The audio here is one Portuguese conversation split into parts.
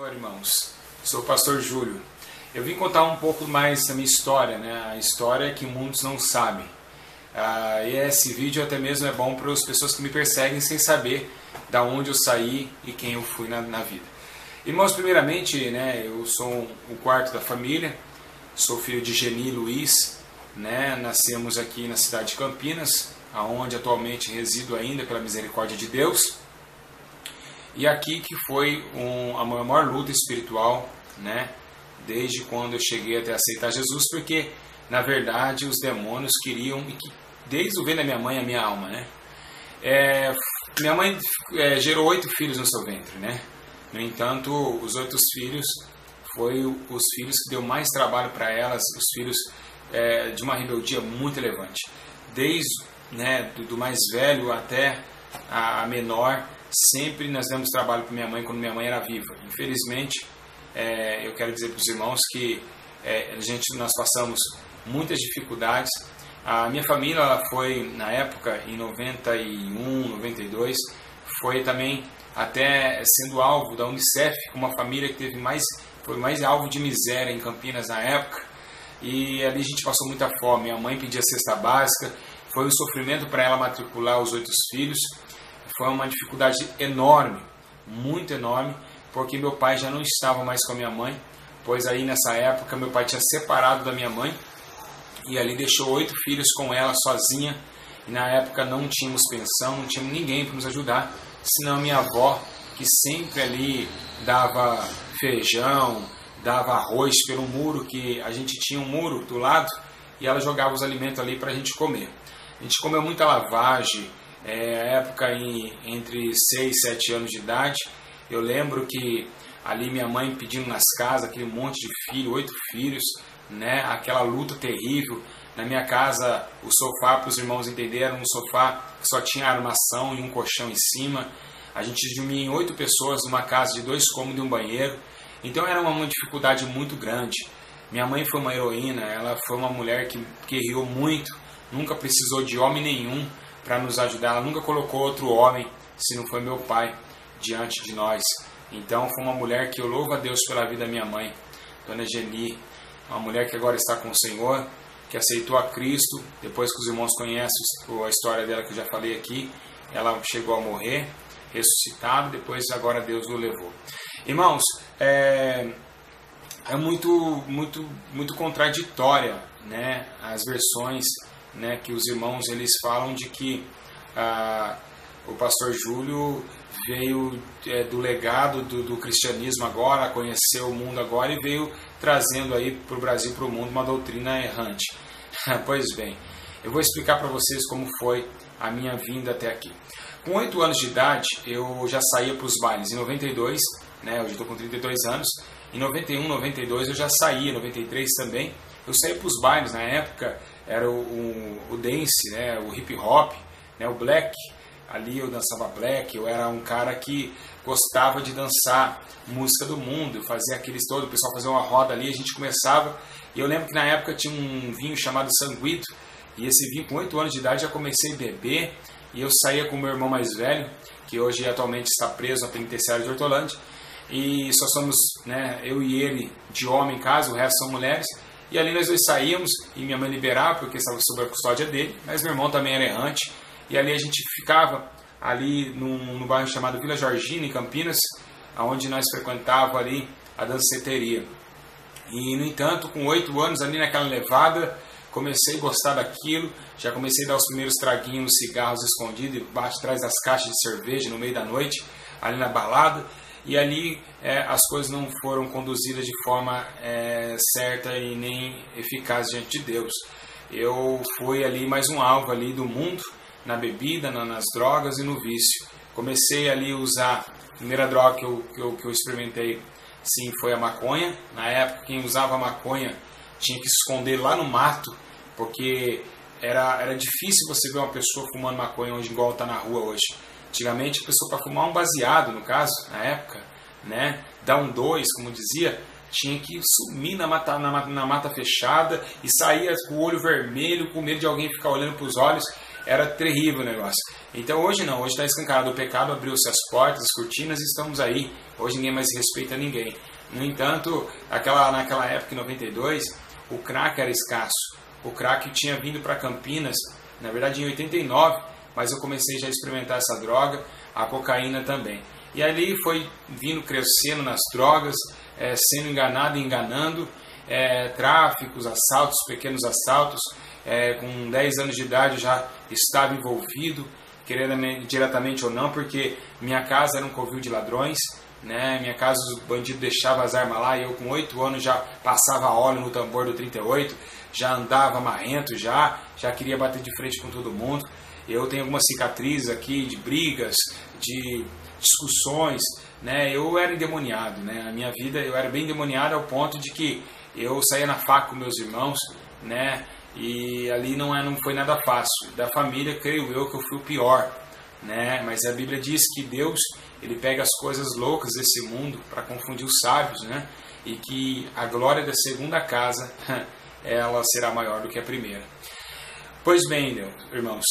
Olá, irmãos, sou o pastor Júlio. Eu vim contar um pouco mais da minha história, né? A história que muitos não sabem. E esse vídeo até mesmo é bom para as pessoas que me perseguem sem saber da onde eu saí e quem eu fui na vida. Irmãos, primeiramente, né, eu sou o quarto da família, sou filho de Geni e Luiz, né? Nascemos aqui na cidade de Campinas, onde atualmente resido ainda pela misericórdia de Deus. E aqui que foi a minha maior luta espiritual, né? Desde quando eu cheguei até aceitar Jesus, porque na verdade os demônios queriam, e que desde o ventre da minha mãe, a minha alma, né? Minha mãe gerou 8 filhos no seu ventre, né? No entanto, os 8 filhos foi os filhos que deu mais trabalho para elas, os filhos de uma rebeldia muito elevante. Desde, né, do mais velho até a menor, sempre nós demos trabalho para minha mãe quando minha mãe era viva. Infelizmente, eu quero dizer para os irmãos que nós passamos muitas dificuldades. A minha família ela foi, na época, em 91, 92, foi também até sendo alvo da Unicef, uma família que foi mais alvo de miséria em Campinas na época. E ali a gente passou muita fome. Minha mãe pedia cesta básica, foi um sofrimento para ela matricular os 8 filhos. Foi uma dificuldade enorme, muito enorme, porque meu pai já não estava mais com a minha mãe, pois aí nessa época meu pai tinha separado da minha mãe e ali deixou 8 filhos com ela sozinha. E na época não tínhamos pensão, não tínhamos ninguém para nos ajudar, senão a minha avó, que sempre ali dava feijão, dava arroz pelo muro, que a gente tinha um muro do lado, e ela jogava os alimentos ali para a gente comer. A gente comeu muita lavagem. A época entre 6 e 7 anos de idade, eu lembro que ali minha mãe pedindo nas casas, aquele monte de filho, 8 filhos, né? Aquela luta terrível. Na minha casa, o sofá, para os irmãos entenderem, era um sofá que só tinha armação e um colchão em cima. A gente dormia em 8 pessoas numa casa de 2 cômodos e um banheiro. Então era uma dificuldade muito grande. Minha mãe foi uma heroína, ela foi uma mulher que guerreou muito, nunca precisou de homem nenhum para nos ajudar. Ela nunca colocou outro homem, se não foi meu pai, diante de nós. Então foi uma mulher que eu louvo a Deus pela vida da minha mãe, Dona Geni, uma mulher que agora está com o Senhor, que aceitou a Cristo, depois que os irmãos conhecem a história dela que eu já falei aqui. Ela chegou a morrer, ressuscitado, depois agora Deus o levou. Irmãos, é muito contraditória, né, as versões, né, que os irmãos eles falam de que o pastor Júlio veio do legado do cristianismo agora, conheceu o mundo agora e veio trazendo aí para o Brasil, para o mundo, uma doutrina errante. Pois bem, eu vou explicar para vocês como foi a minha vinda até aqui. Com 8 anos de idade, eu já saía para os bailes. Em 92, né, hoje estou com 32 anos, em 91, 92 eu já saía, 93 também. Eu saía para os bailes, na época era o dance, né, o hip hop, né, o black. Ali eu dançava black, eu era um cara que gostava de dançar música do mundo, fazia aqueles todos, o pessoal fazia uma roda ali, a gente começava. E eu lembro que na época tinha um vinho chamado Sanguito, e esse vinho com 8 anos de idade já comecei a beber, e eu saía com o meu irmão mais velho, que hoje atualmente está preso na penitenciária de Hortolândia, e só somos, né, eu e ele de homem em casa, o resto são mulheres. E ali nós dois saíamos e minha mãe liberava porque estava sob a custódia dele, mas meu irmão também era errante. E ali a gente ficava ali no bairro chamado Vila Georgina, em Campinas, onde nós frequentávamos ali a danceteria. E no entanto, com 8 anos ali naquela levada, comecei a gostar daquilo, já comecei a dar os primeiros traguinhos, cigarros escondidos debaixo atrás das caixas de cerveja no meio da noite, ali na balada. E ali as coisas não foram conduzidas de forma certa e nem eficaz diante de Deus. Eu fui ali mais um alvo ali do mundo, na bebida, nas drogas e no vício. Comecei ali a usar, a primeira droga que eu experimentei, sim, foi a maconha. Na época quem usava maconha tinha que se esconder lá no mato, porque era difícil você ver uma pessoa fumando maconha hoje igual está na rua hoje. Antigamente a pessoa, para fumar um baseado, no caso, na época, né, dar um 2, como dizia, tinha que sumir na mata fechada e sair com o olho vermelho, com medo de alguém ficar olhando para os olhos. era terrível o negócio. Então hoje não, hoje está escancarado o pecado, abriu-se as portas, as cortinas e estamos aí. Hoje ninguém mais respeita ninguém. No entanto, naquela época, em 92, o crack era escasso. O crack tinha vindo para Campinas, na verdade em 89, mas eu comecei já a experimentar essa droga, a cocaína também. E ali foi vindo crescendo nas drogas, sendo enganado e enganando, tráficos, assaltos, pequenos assaltos. Com 10 anos de idade eu já estava envolvido, diretamente ou não, porque minha casa era um covil de ladrões, né? Minha casa os bandidos deixavam as armas lá e eu com 8 anos já passava óleo no tambor do 38, já andava marrento, já queria bater de frente com todo mundo. Eu tenho algumas cicatrizes aqui de brigas, de discussões, né? Eu era endemoniado, né? Na minha vida eu era bem endemoniado ao ponto de que eu saía na faca com meus irmãos, né? E ali não foi nada fácil. Da família, creio eu que eu fui o pior, né? Mas a Bíblia diz que Deus, ele pega as coisas loucas desse mundo para confundir os sábios, né? E que a glória da segunda casa ela será maior do que a primeira. Pois bem, irmãos,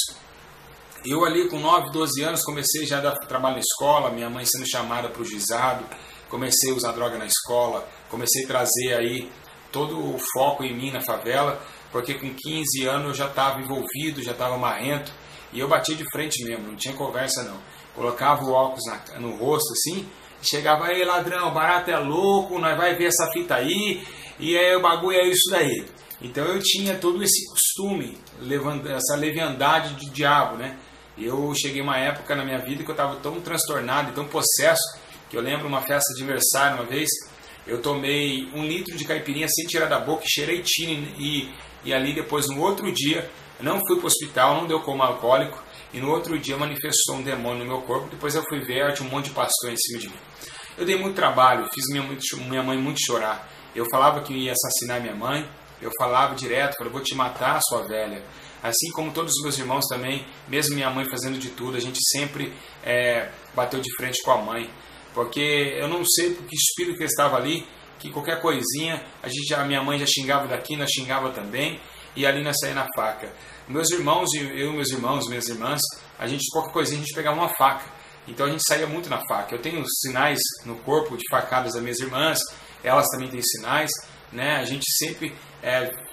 eu ali com 9, 12 anos comecei já a dar trabalho na escola, minha mãe sendo chamada para o juizado, comecei a usar droga na escola, comecei a trazer aí todo o foco em mim na favela, porque com 15 anos eu já estava envolvido, já estava marrento, e eu batia de frente mesmo, não tinha conversa não. Colocava o óculos no rosto assim, chegava aí, ladrão, barato é louco, nós vai ver essa fita aí, e aí o bagulho é isso daí. Então eu tinha todo esse costume, essa leviandade de diabo, né? Eu cheguei uma época na minha vida que eu estava tão transtornado e tão possesso, que eu lembro uma festa de aniversário uma vez, eu tomei 1 litro de caipirinha sem tirar da boca, cheirei tine e ali depois no outro dia, não fui para o hospital, não deu coma alcoólico, e no outro dia manifestou um demônio no meu corpo, depois eu fui ver, tinha um monte de pastor em cima de mim. Eu dei muito trabalho, fiz minha mãe muito chorar, eu falava que ia assassinar minha mãe, eu falava direto, falei, vou te matar, sua velha. Assim como todos os meus irmãos também, mesmo minha mãe fazendo de tudo, a gente sempre bateu de frente com a mãe. Porque eu não sei porque espírito que estava ali, que qualquer coisinha, a minha mãe já xingava daqui, nós xingava também, e ali nós saía na faca. Meus irmãos, eu e meus irmãos, minhas irmãs, qualquer coisinha a gente pegava uma faca. Então a gente saía muito na faca. Eu tenho sinais no corpo de facadas das minhas irmãs, elas também têm sinais, né? A gente sempre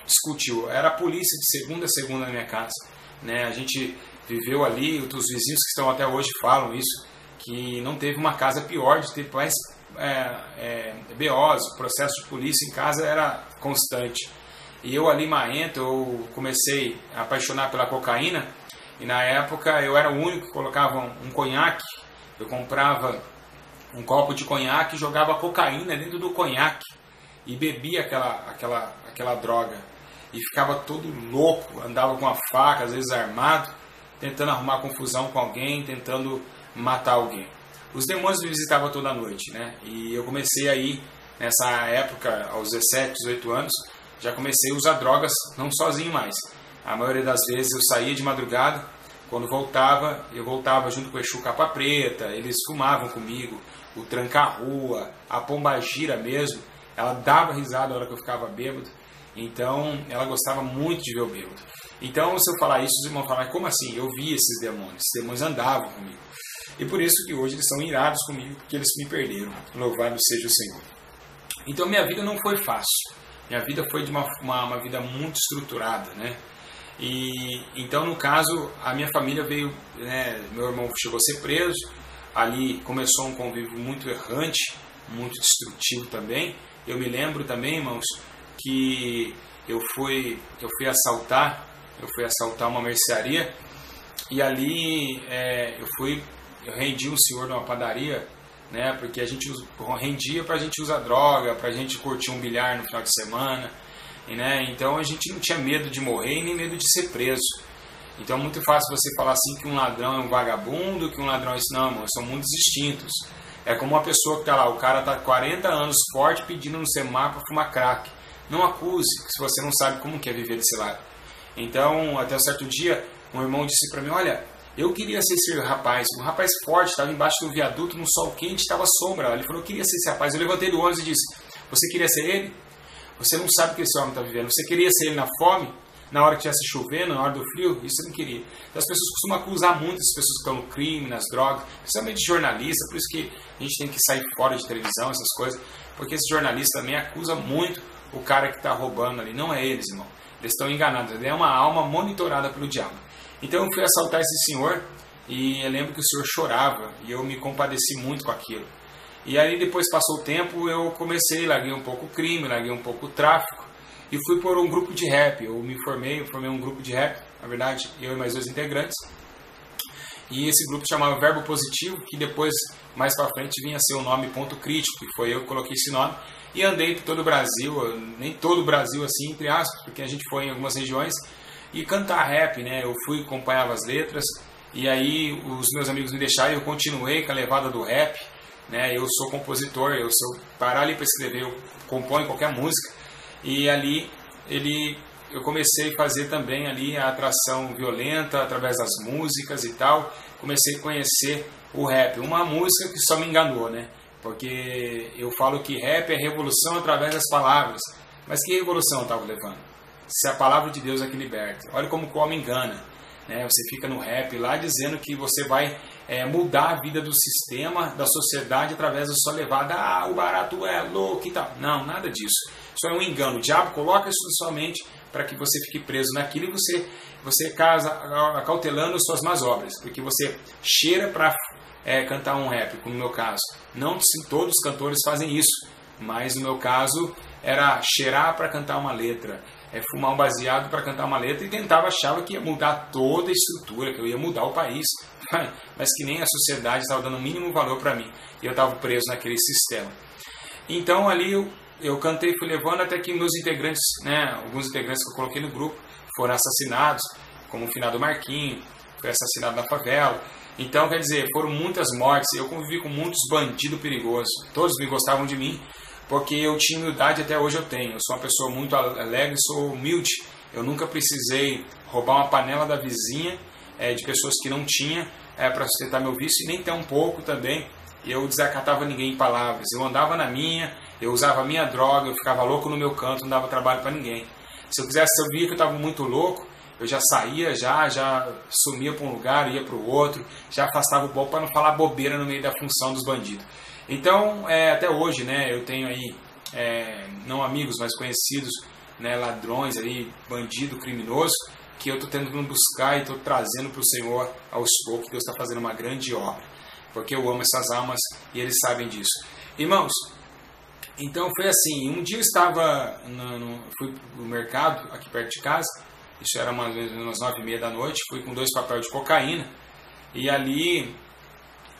discutiu. Era a polícia de segunda a segunda na minha casa, né? A gente viveu ali, os vizinhos que estão até hoje falam isso, que não teve uma casa pior, de ter mais BOs, o processo de polícia em casa era constante. E eu ali marrento, eu comecei a apaixonar pela cocaína, e na época eu era o único que colocava um conhaque, eu comprava um copo de conhaque e jogava cocaína dentro do conhaque, e bebia aquela droga, e ficava todo louco, andava com a faca, às vezes armado, tentando arrumar confusão com alguém, tentando matar alguém. Os demônios me visitavam toda noite, né? E eu comecei aí, nessa época, aos 17, 18 anos, já comecei a usar drogas, não sozinho mais. A maioria das vezes eu saía de madrugada, quando voltava, eu voltava junto com o Exu Capa Preta, eles fumavam comigo, o Tranca-Rua, a Pombagira mesmo, ela dava risada na hora que eu ficava bêbado, então ela gostava muito de ver eu bêbado. Então, se eu falar isso, os irmãos falam, como assim? Eu vi esses demônios andavam comigo. E por isso que hoje eles são irados comigo, porque eles me perderam. Louvado seja o Senhor. Então, minha vida não foi fácil. Minha vida foi de uma vida muito estruturada, né? E então, no caso, a minha família veio, né, meu irmão chegou a ser preso, ali começou um convívio muito errante, muito destrutivo também. Eu me lembro também, irmãos, que eu fui assaltar uma mercearia, e ali eu rendi um senhor numa padaria, né, porque a gente rendia para a gente usar droga, para a gente curtir um bilhar no final de semana, né, então a gente não tinha medo de morrer nem medo de ser preso. Então é muito fácil você falar assim que um ladrão é um vagabundo, que um ladrão é isso. Não, irmão, são mundos distintos. É como uma pessoa que está lá, o cara está 40 anos forte pedindo no semáforo para fumar crack. Não acuse, se você não sabe como que é viver desse lado. Então, até um certo dia, um irmão disse para mim, olha, eu queria ser esse rapaz, um rapaz forte, estava embaixo do viaduto, no sol quente, estava sombra. Ele falou, eu queria ser esse rapaz. Eu levantei do ônibus e disse, você queria ser ele? Você não sabe o que esse homem está vivendo. Você queria ser ele na fome? na hora que estivesse chovendo, na hora do frio, isso eu não queria. Então as pessoas costumam acusar muito as pessoas que estão no crime, nas drogas, principalmente jornalistas, por isso que a gente tem que sair fora de televisão, essas coisas, porque esse jornalista também acusa muito o cara que está roubando ali. Não é eles, irmão. Eles estão enganados. Ele é uma alma monitorada pelo diabo. Então eu fui assaltar esse senhor e eu lembro que o senhor chorava e eu me compadeci muito com aquilo. E aí depois passou o tempo, eu comecei, larguei um pouco o crime, larguei um pouco o tráfico e fui por um grupo de rap. Eu formei um grupo de rap, na verdade, eu e mais 2 integrantes. E esse grupo chamava Verbo Positivo, que depois, mais para frente, vinha a ser o nome Ponto Crítico, que foi eu que coloquei esse nome. E andei por todo o Brasil, nem todo o Brasil assim, entre aspas, porque a gente foi em algumas regiões, e cantar rap, né? Eu fui, acompanhava as letras, e aí os meus amigos me deixaram e eu continuei com a levada do rap, né? Eu sou compositor, se eu parar ali para escrever, eu componho qualquer música, e ali eu comecei a fazer também ali a atração violenta através das músicas e tal. Comecei a conhecer o rap, uma música que só me enganou, né? Porque eu falo que rap é revolução através das palavras. Mas que revolução eu estava levando? Se a palavra de Deus é que liberta. Olha como o homem engana, né? Você fica no rap lá dizendo que você vai mudar a vida do sistema, da sociedade, através da sua levada. Ah, o barato é louco e tal. Não, nada disso. Isso é um engano. O diabo coloca isso na sua mente para que você fique preso naquilo e você casa acautelando suas más obras. Porque você cheira para cantar um rap, como no meu caso. Não todos os cantores fazem isso, mas no meu caso era cheirar para cantar uma letra, fumar um baseado para cantar uma letra e achava que ia mudar toda a estrutura, que eu ia mudar o país, mas que nem a sociedade estava dando o mínimo valor para mim e eu estava preso naquele sistema. Então ali eu cantei, fui levando até que meus integrantes, né, alguns integrantes que eu coloquei no grupo foram assassinados, como o finado Marquinho, foi assassinado na favela. Então, quer dizer, foram muitas mortes. Eu convivi com muitos bandidos perigosos. Todos me gostavam de mim, porque eu tinha humildade, até hoje eu tenho. Eu sou uma pessoa muito alegre, sou humilde. Eu nunca precisei roubar uma panela da vizinha, de pessoas que não tinha, para sustentar meu vício, e nem ter um pouco também. Eu desacatava ninguém em palavras. Eu andava na minha, eu usava a minha droga, eu ficava louco no meu canto, não dava trabalho para ninguém. Se eu via que eu estava muito louco, eu já saía, já sumia para um lugar, ia para o outro, já afastava o povo para não falar bobeira no meio da função dos bandidos. Então, até hoje, né, eu tenho aí, não amigos, mas conhecidos, né, ladrões, aí, bandido, criminoso, que eu estou tentando buscar e estou trazendo para o Senhor aos poucos. Deus está fazendo uma grande obra, porque eu amo essas almas e eles sabem disso. Irmãos, então foi assim, um dia eu estava, fui no mercado aqui perto de casa. Isso era umas 9h30 da noite, fui com 2 papéis de cocaína, e ali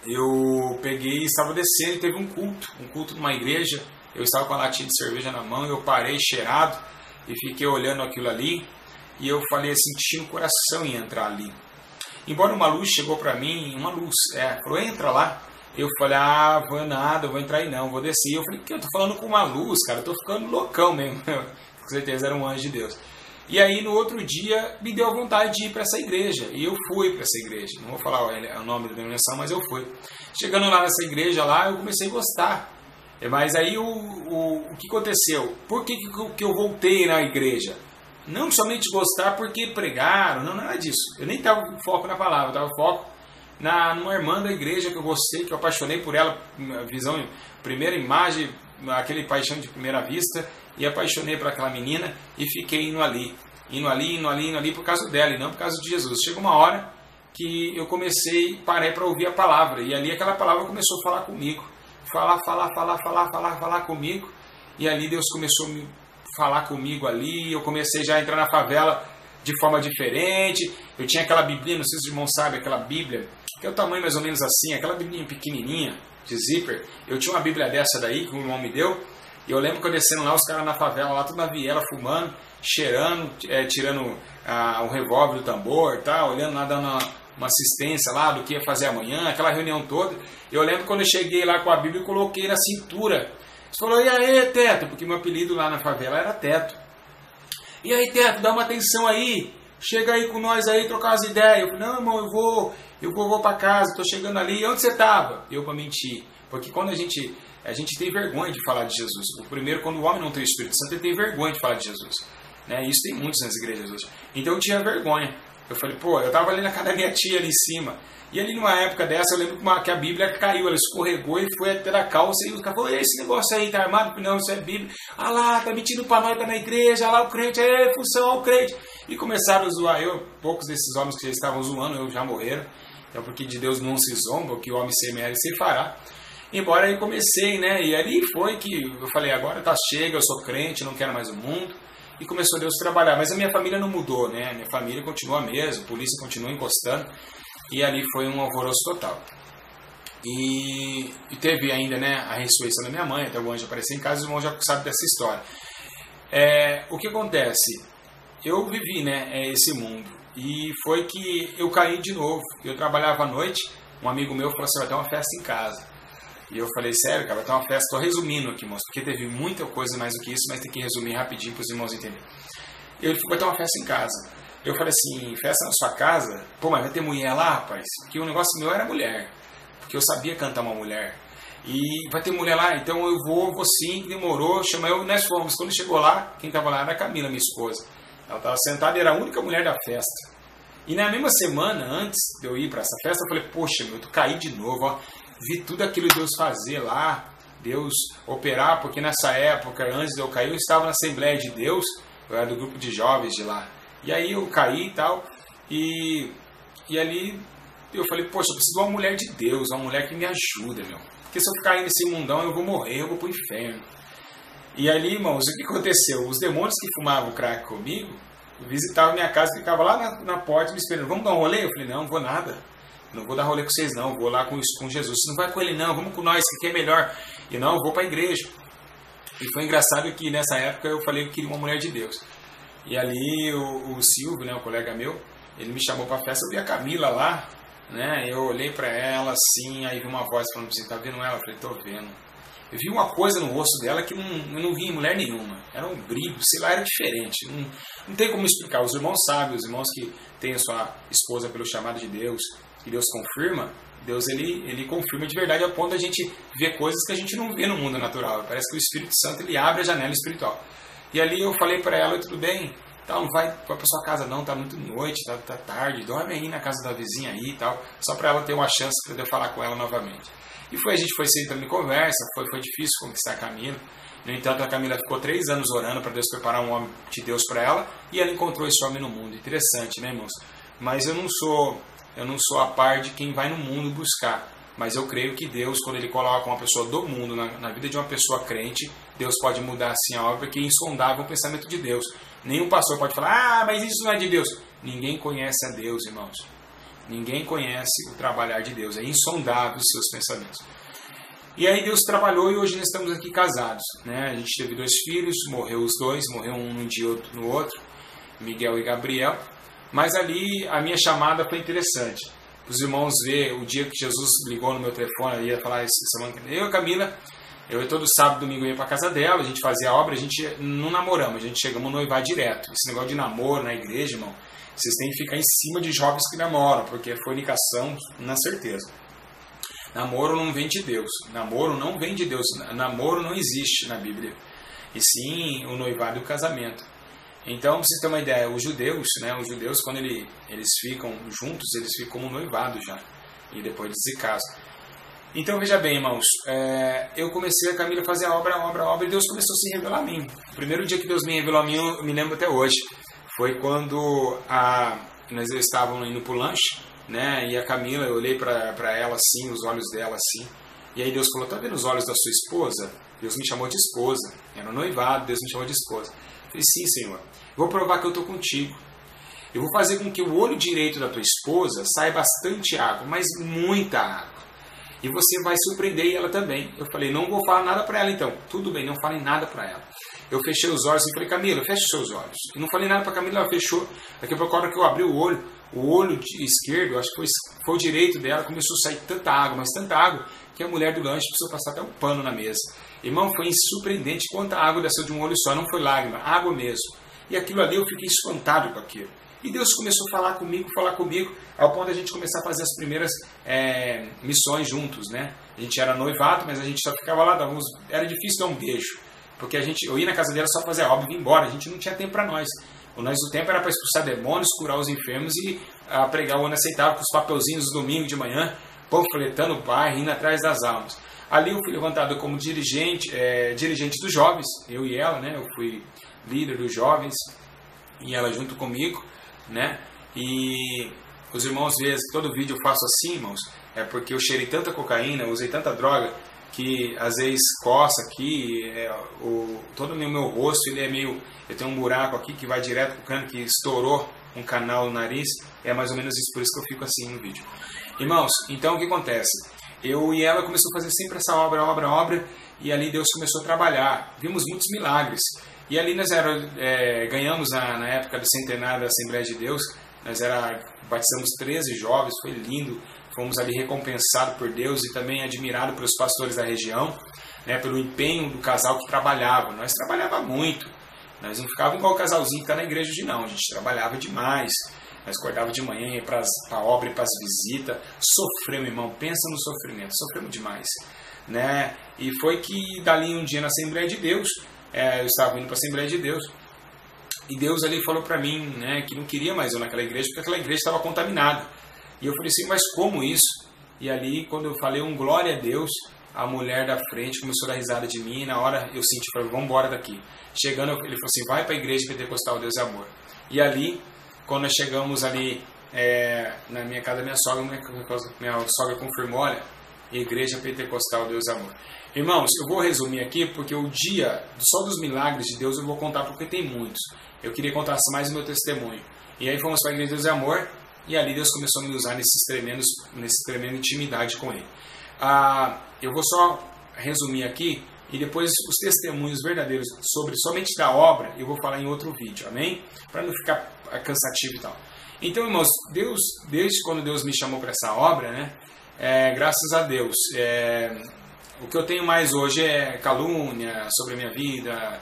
eu peguei e estava descendo e teve um culto numa igreja. Eu estava com a latinha de cerveja na mão, eu parei cheirado e fiquei olhando aquilo ali, e eu falei assim, tinha o coração em entrar ali. Embora uma luz chegou para mim, falou, entra lá. Eu falei, vou nada, vou entrar aí não, vou descer. Eu falei, que eu tô falando com uma luz, cara, eu tô ficando loucão mesmo. Com certeza era um anjo de Deus. E aí no outro dia me deu vontade de ir para essa igreja. E eu fui para essa igreja. Não vou falar o nome da denominação, mas eu fui. Chegando lá nessa igreja lá, eu comecei a gostar. Mas aí o que aconteceu? Por que eu voltei na igreja? Não somente gostar porque pregaram, não, nada disso. Eu nem estava com foco na palavra, eu estava com foco numa irmã da igreja que eu gostei, que eu apaixonei por ela, visão, primeira imagem, aquele paixão de primeira vista, e apaixonei por aquela menina e fiquei indo ali por causa dela e não por causa de Jesus. Chegou uma hora que eu parei para ouvir a palavra, e ali aquela palavra começou a falar comigo, falar comigo, e ali Deus começou a me falar comigo ali. Eu comecei já a entrar na favela de forma diferente. Eu tinha aquela biblinha, não sei se os irmãos sabem, aquela bíblia, que é o tamanho mais ou menos assim, aquela biblinha pequenininha, de zíper. Eu tinha uma bíblia dessa daí, que o irmão me deu, e eu lembro que eu descendo lá, os caras na favela, lá tudo na viela, fumando, cheirando, tirando o revólver do tambor, tá, olhando lá, dando uma assistência lá do que ia fazer amanhã, aquela reunião toda. Eu lembro quando eu cheguei lá com a bíblia e coloquei na cintura. Você falou, e aí, Teto? Porque meu apelido lá na favela era Teto. E aí, Teto, dá uma atenção aí, chega aí com nós aí, trocar umas ideias. Eu falei, não, irmão, eu vou para casa, estou chegando ali. Onde você estava? Eu, para mentir. Porque quando a gente tem vergonha de falar de Jesus. O primeiro, quando o homem não tem o Espírito Santo, ele tem vergonha de falar de Jesus. né? Isso tem muitos nas igrejas hoje. Então eu tinha vergonha. Eu falei, pô, eu estava ali na casa da minha tia ali em cima. E ali numa época dessa, eu lembro que a Bíblia caiu, ela escorregou e foi até na calça. E o cara falou, esse negócio aí tá armado? Não, isso é Bíblia. Ah lá, tá mentindo pra nós, tá na igreja. Ah lá o crente, função, o crente. E começaram a zoar eu. Poucos desses homens que já estavam zoando, eu já morreram. Então, porque de Deus não se zomba, o que o homem semear, ele se fará. Embora eu comecei, né? E ali foi que eu falei, agora tá chega, eu sou crente, não quero mais o mundo. E começou Deus a trabalhar. Mas a minha família não mudou, né? A minha família continua a mesma, a polícia continua encostando. E ali foi um alvoroço total. E teve ainda, né, a ressurreição da minha mãe, até o anjo aparecer em casa, os irmãos já sabem dessa história. O que acontece? Eu vivi, né, esse mundo. E foi que eu caí de novo. Eu trabalhava à noite, um amigo meu falou assim, vai ter uma festa em casa. E eu falei, sério, cara, vai ter uma festa. Estou resumindo aqui, moço, porque teve muita coisa mais do que isso, mas tem que resumir rapidinho para os irmãos entenderem. Ele falou, vai ter uma festa em casa. Eu falei assim, festa na sua casa? Pô, mas vai ter mulher lá, rapaz? Porque o negócio meu era mulher. Porque eu sabia cantar uma mulher. E vai ter mulher lá, então eu vou sim, demorou, chama eu, nós fomos. Quando chegou lá, quem estava lá era a Camila, minha esposa. Ela estava sentada e era a única mulher da festa. E na mesma semana, antes de eu ir para essa festa, eu falei, poxa, meu, eu caí de novo, ó. Vi tudo aquilo Deus fazer lá, Deus operar, porque nessa época, antes de eu cair, eu estava na Assembleia de Deus, eu era do grupo de jovens de lá. E aí eu caí e tal, e ali eu falei, poxa, eu preciso de uma mulher de Deus, uma mulher que me ajuda, meu. Porque se eu ficar aí nesse mundão, eu vou morrer, eu vou pro inferno. E ali, irmãos, o que aconteceu? Os demônios que fumavam crack comigo, visitavam minha casa, ficavam lá na porta me esperando, vamos dar um rolê? Eu falei, não vou nada, não vou dar rolê com vocês não, vou lá com Jesus. Você não vai com ele não, vamos com nós, que aqui é melhor. E não, eu vou para a igreja. E foi engraçado que nessa época eu falei que eu queria uma mulher de Deus. E ali o Silvio, né, o colega meu, ele me chamou para a festa, eu vi a Camila lá, né, eu olhei para ela assim, aí vi uma voz falando assim, tá vendo ela? Eu falei, tô vendo. Eu vi uma coisa no rosto dela que eu não vi em mulher nenhuma, era um brilho, sei lá, era diferente, não tem como explicar, os irmãos sabem, os irmãos que têm a sua esposa pelo chamado de Deus, e Deus confirma, Deus ele confirma de verdade a ponto de a gente ver coisas que a gente não vê no mundo natural, parece que o Espírito Santo ele abre a janela espiritual. E ali eu falei para ela, tudo bem, tal, não vai para sua casa não, tá muito noite, tá tarde, dorme aí na casa da vizinha aí e tal, só para ela ter uma chance para eu falar com ela novamente. E a gente foi sentando em conversa, foi difícil conquistar a Camila. No entanto, a Camila ficou 3 anos orando para Deus preparar um homem de Deus para ela, e ela encontrou esse homem no mundo. Interessante, né, irmãos? Mas eu não sou a par de quem vai no mundo buscar. Mas eu creio que Deus, quando Ele coloca uma pessoa do mundo na vida de uma pessoa crente, Deus pode mudar assim a obra, que é insondável o pensamento de Deus. Nenhum pastor pode falar, mas isso não é de Deus. Ninguém conhece a Deus, irmãos. Ninguém conhece o trabalhar de Deus. É insondável os seus pensamentos. E aí Deus trabalhou e hoje nós estamos aqui casados, né? A gente teve 2 filhos, morreu os 2, morreu um num dia, outro no outro, Miguel e Gabriel. Mas ali a minha chamada foi interessante. Os irmãos ver o dia que Jesus ligou no meu telefone, eu ia falar essa semana, eu e a Camila, eu todo sábado, domingo ia para casa dela, a gente fazia a obra, a gente não namoramos, a gente chegamos a noivar direto. Esse negócio de namoro na igreja, irmão, vocês têm que ficar em cima de jovens que namoram, porque é fornicação, na certeza. Namoro não vem de Deus, namoro não vem de Deus, namoro não existe na Bíblia, e sim o noivado e o casamento. Então, para vocês terem uma ideia, os judeus, quando eles ficam juntos, eles ficam como noivado já, e depois eles se casam. Então, veja bem, irmãos, eu comecei a Camila a fazer a obra, e Deus começou a se revelar a mim. O primeiro dia que Deus me revelou a mim, eu me lembro até hoje, foi quando nós estávamos indo para o lanche, né, e a Camila, eu olhei para ela assim, os olhos dela assim, e aí Deus falou, tá vendo os olhos da sua esposa? Deus me chamou de esposa, era um noivado, Deus me chamou de esposa. Eu falei, sim, Senhor, vou provar que eu estou contigo. Eu vou fazer com que o olho direito da tua esposa saia bastante água, mas muita água. E você vai surpreender ela também. Eu falei, não vou falar nada para ela então. Tudo bem, não falei nada para ela. Eu fechei os olhos e falei, Camila, feche os seus olhos. Eu não falei nada para Camila, ela fechou. Daqui a pouco, a hora que eu abri o olho esquerdo, acho que foi o direito dela, começou a sair tanta água, mas tanta água, que a mulher do lanche precisou passar até um pano na mesa. Irmão, foi surpreendente quanta água desceu de um olho só, não foi lágrima, água mesmo. E aquilo ali eu fiquei espantado com aquilo. E Deus começou a falar comigo, ao ponto de a gente começar a fazer as primeiras missões juntos, né? A gente era noivado, mas a gente só ficava lá, era difícil dar um beijo. porque eu ia na casa dela só fazer a obra e vir embora, a gente não tinha tempo para nós. O tempo era para expulsar demônios, curar os enfermos e pregar o ano aceitável com os papelzinhos do domingo de manhã, panfletando o bairro, indo atrás das almas. Ali eu fui levantado como dirigente dos jovens, eu e ela, né? Eu fui líder dos jovens e ela junto comigo, né? E os irmãos veem que todo vídeo eu faço assim, irmãos, é porque eu cheirei tanta cocaína, usei tanta droga, que às vezes coça aqui, todo o meu rosto, ele é meio... Eu tenho um buraco aqui que vai direto pro cano, que estourou um canal no nariz, é mais ou menos isso, por isso que eu fico assim no vídeo. Irmãos, então o que acontece? Eu e ela começou a fazer sempre essa obra, e ali Deus começou a trabalhar. Vimos muitos milagres. E ali nós ganhamos, na época do centenário da Assembleia de Deus, batizamos 13 jovens, foi lindo. Fomos ali recompensados por Deus e também admirados pelos pastores da região, né, pelo empenho do casal que trabalhava. Nós trabalhávamos muito. Nós não ficávamos igual o casalzinho que está na igreja hoje, não. A gente trabalhava demais. Nós acordávamos de manhã, ia para a obra e para as visitas. Sofremos, irmão. Pensa no sofrimento. Sofremos demais. Né? E foi que dali um dia na Assembleia de Deus, eu estava indo para a Assembleia de Deus, e Deus ali falou para mim, né, que não queria mais eu naquela igreja, porque aquela igreja estava contaminada. E eu falei assim, mas como isso? E ali, quando eu falei um glória a Deus, a mulher da frente começou a dar risada de mim, e na hora eu senti, falei, vamos embora daqui. Chegando, ele falou assim, vai para a igreja pentecostal Deus é Amor. E ali, quando nós chegamos ali na minha casa da minha sogra confirmou, olha, Igreja Pentecostal Deus é Amor. Irmãos, eu vou resumir aqui, porque o dia só dos milagres de Deus eu vou contar, porque tem muitos. Eu queria contar mais o meu testemunho. E aí fomos para a Igreja Deus é Amor, e ali Deus começou a me usar nesse tremenda intimidade com Ele. Eu vou só resumir aqui, e depois os testemunhos verdadeiros sobre somente da obra, eu vou falar em outro vídeo, amém? Para não ficar cansativo e tal. Então, irmãos, desde quando Deus me chamou para essa obra, né? Graças a Deus, o que eu tenho mais hoje é calúnia sobre a minha vida,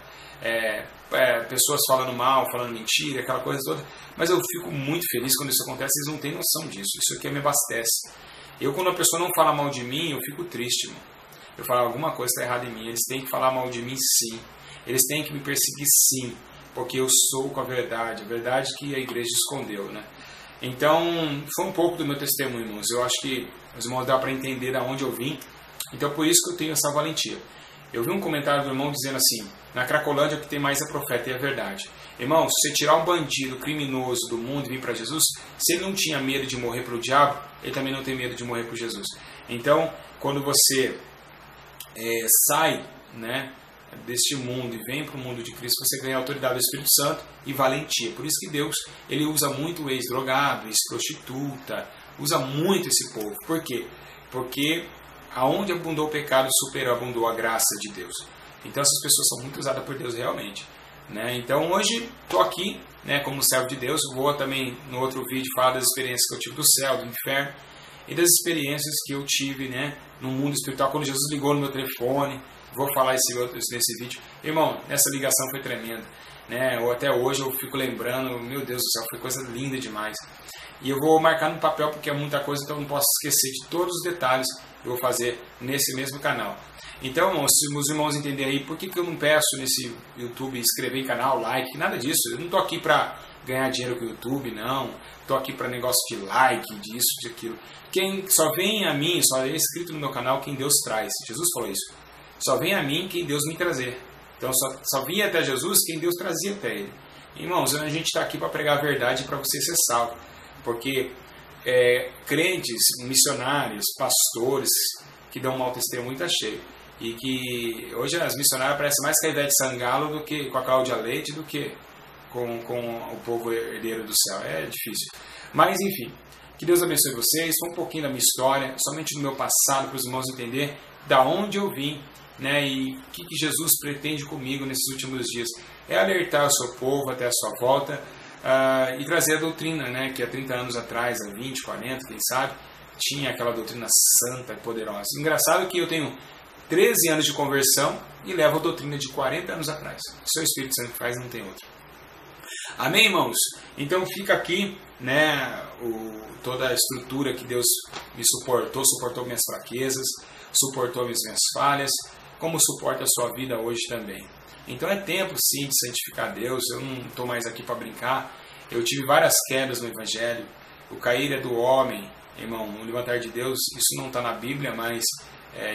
pessoas falando mal, falando mentira, aquela coisa toda, mas eu fico muito feliz quando isso acontece, vocês não têm noção disso, isso aqui me abastece. Quando a pessoa não fala mal de mim, eu fico triste, irmão. Eu falo, alguma coisa está errada em mim, eles têm que falar mal de mim sim, eles têm que me perseguir sim, porque eu sou com a verdade que a igreja escondeu, né? Então, foi um pouco do meu testemunho, irmãos. Eu acho que os irmãos dá para entender de onde eu vim. Então, por isso que eu tenho essa valentia. Eu vi um comentário do irmão dizendo assim, na Cracolândia o que tem mais é profeta e é verdade. Irmão, se você tirar um bandido criminoso do mundo e vir para Jesus, se ele não tinha medo de morrer para o diabo, ele também não tem medo de morrer para Jesus. Então, quando você sai, né, deste mundo e vem para o mundo de Cristo, você ganha a autoridade do Espírito Santo e valentia. Por isso que Deus, ele usa muito o ex-drogado, ex-prostituta, usa muito esse povo. Por quê? Porque aonde abundou o pecado, superabundou a graça de Deus. Então essas pessoas são muito usadas por Deus realmente, né? Então hoje estou aqui, né, como servo de Deus. Vou também no outro vídeo falar das experiências que eu tive do céu, do inferno, e das experiências que eu tive, né, no mundo espiritual, quando Jesus ligou no meu telefone. Vou falar nesse vídeo. Irmão, essa ligação foi tremenda, né? Até hoje eu fico lembrando, meu Deus do céu, foi coisa linda demais. E eu vou marcar no papel porque é muita coisa, então eu não posso esquecer de todos os detalhes que eu vou fazer nesse mesmo canal. Então, irmãos, se os irmãos entenderem aí por que eu não peço nesse YouTube inscrever em canal, like, nada disso. Eu não estou aqui para ganhar dinheiro com o YouTube, não. Estou aqui para negócio de like, disso, de aquilo. Quem só vem a mim, só é inscrito no meu canal quem Deus traz. Jesus falou isso. Só vem a mim quem Deus me trazer. Então só vinha até Jesus quem Deus trazia até Ele. Irmãos, a gente está aqui para pregar a verdade para você ser salvo. Porque crentes, missionários, pastores que dão mau testemunho está cheio. E que hoje as missionárias parecem mais com a Ivete Sangalo do que com a Cláudia Leite, do que com o povo herdeiro do céu. É difícil. Mas enfim, que Deus abençoe vocês. Foi um pouquinho da minha história, somente do meu passado, para os irmãos entenderem da onde eu vim, né, e o que Jesus pretende comigo nesses últimos dias. É alertar o seu povo até a sua volta e trazer a doutrina, né, que há 30 anos atrás, há 20, 40, quem sabe, tinha aquela doutrina santa e poderosa. Engraçado que eu tenho 13 anos de conversão e levo a doutrina de 40 anos atrás. O seu Espírito Santo faz, não tem outro. Amém, irmãos? Então fica aqui, né, toda a estrutura que Deus me suportou minhas fraquezas, suportou minhas falhas. como suporta a sua vida hoje também. Então é tempo sim de santificar Deus. Eu não estou mais aqui para brincar. Eu tive várias quedas no Evangelho. O cair é do homem, irmão. O levantar de Deus, isso não está na Bíblia, mas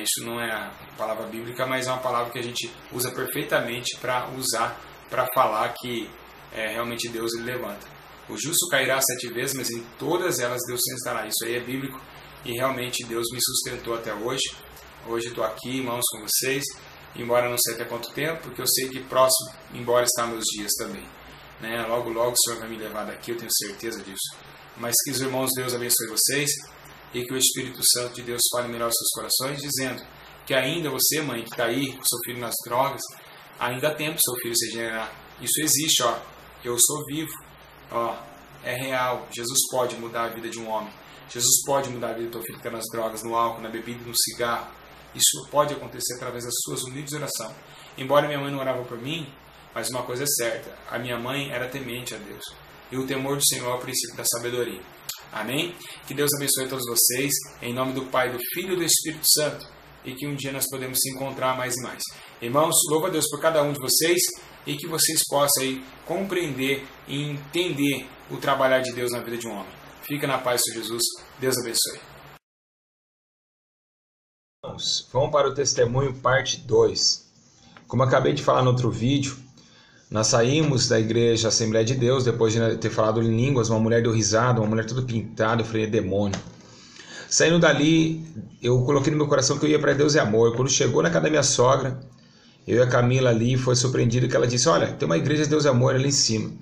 isso não é a palavra bíblica, mas é uma palavra que a gente usa perfeitamente para usar, para falar que realmente Deus ele levanta. O justo cairá 7 vezes, mas em todas elas Deus se estará. Isso aí é bíblico e realmente Deus me sustentou até hoje. Hoje estou aqui, irmãos, com vocês, embora não sei até quanto tempo, porque eu sei que próximo, embora está meus dias também. Né? Logo, logo o Senhor vai me levar daqui, eu tenho certeza disso. Mas que os irmãos de Deus abençoe vocês e que o Espírito Santo de Deus fale melhor aos seus corações, dizendo que ainda você, mãe, que está aí com seu filho nas drogas, ainda há tempo do seu filho se regenerar. Isso existe, ó. Eu sou vivo, ó. É real. Jesus pode mudar a vida de um homem. Jesus pode mudar a vida do teu filho que está nas drogas, no álcool, na bebida, no cigarro. Isso pode acontecer através das suas humildes orações. Embora minha mãe não orava por mim, mas uma coisa é certa, a minha mãe era temente a Deus. E o temor do Senhor é o princípio da sabedoria. Amém? Que Deus abençoe a todos vocês, em nome do Pai, do Filho e do Espírito Santo, e que um dia nós podemos se encontrar mais e mais. Irmãos, louvo a Deus por cada um de vocês, e que vocês possam aí compreender e entender o trabalhar de Deus na vida de um homem. Fica na paz de Jesus. Deus abençoe. Vamos para o testemunho parte 2. Como acabei de falar no outro vídeo, nós saímos da igreja Assembleia de Deus, depois de ter falado em línguas, uma mulher deu risada, uma mulher toda pintada, eu falei, é demônio. Saindo dali, eu coloquei no meu coração que eu ia para Deus e Amor. Quando chegou na casa da minha sogra, eu e a Camila ali, foi surpreendido que ela disse, olha, tem uma igreja de Deus e Amor ali em cima.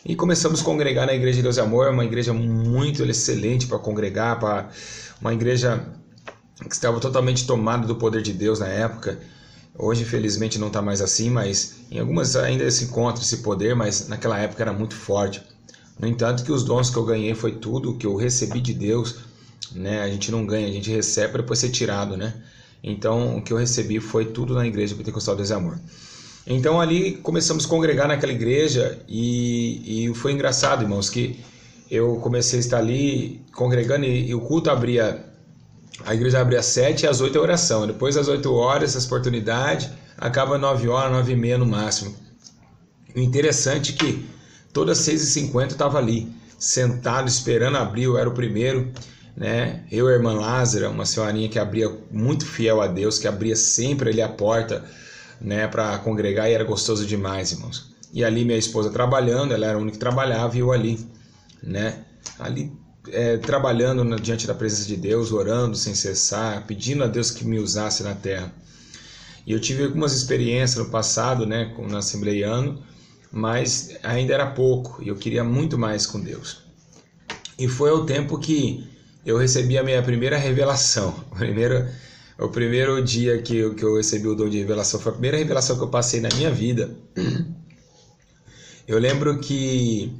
E começamos a congregar na igreja de Deus e Amor, uma igreja muito excelente para congregar, para uma igreja que estava totalmente tomada do poder de Deus na época. Hoje, infelizmente, não está mais assim, mas em algumas ainda se encontra esse poder, mas naquela época era muito forte. No entanto, que os dons que eu ganhei foi tudo que eu recebi de Deus, né? A gente não ganha, a gente recebe para depois ser tirado, né? Então, o que eu recebi foi tudo na igreja Pentecostal Deus e Amor. Então, ali começamos a congregar naquela igreja e foi engraçado, irmãos, que eu comecei a estar ali congregando e o culto abria... A igreja abre às 7 e às 8 é oração. Depois das 8 horas, essa oportunidade, acaba às 9 horas, 9h30 no máximo. O interessante é que todas as 6h50 eu estava ali, sentado, esperando abrir, eu era o primeiro, né? Eu e a irmã Lázara, uma senhorinha que abria muito fiel a Deus, que abria sempre ali a porta, né, para congregar, e era gostoso demais, irmãos. E ali minha esposa trabalhando, ela era a única que trabalhava, e eu ali, né? Ali trabalhando diante da presença de Deus, orando sem cessar, pedindo a Deus que me usasse na terra. E eu tive algumas experiências no passado, né, no assembleiano, mas ainda era pouco, e eu queria muito mais com Deus. E foi o tempo que eu recebi a minha primeira revelação. O primeiro dia que eu recebi o dom de revelação, foi a primeira revelação que eu passei na minha vida. Eu lembro que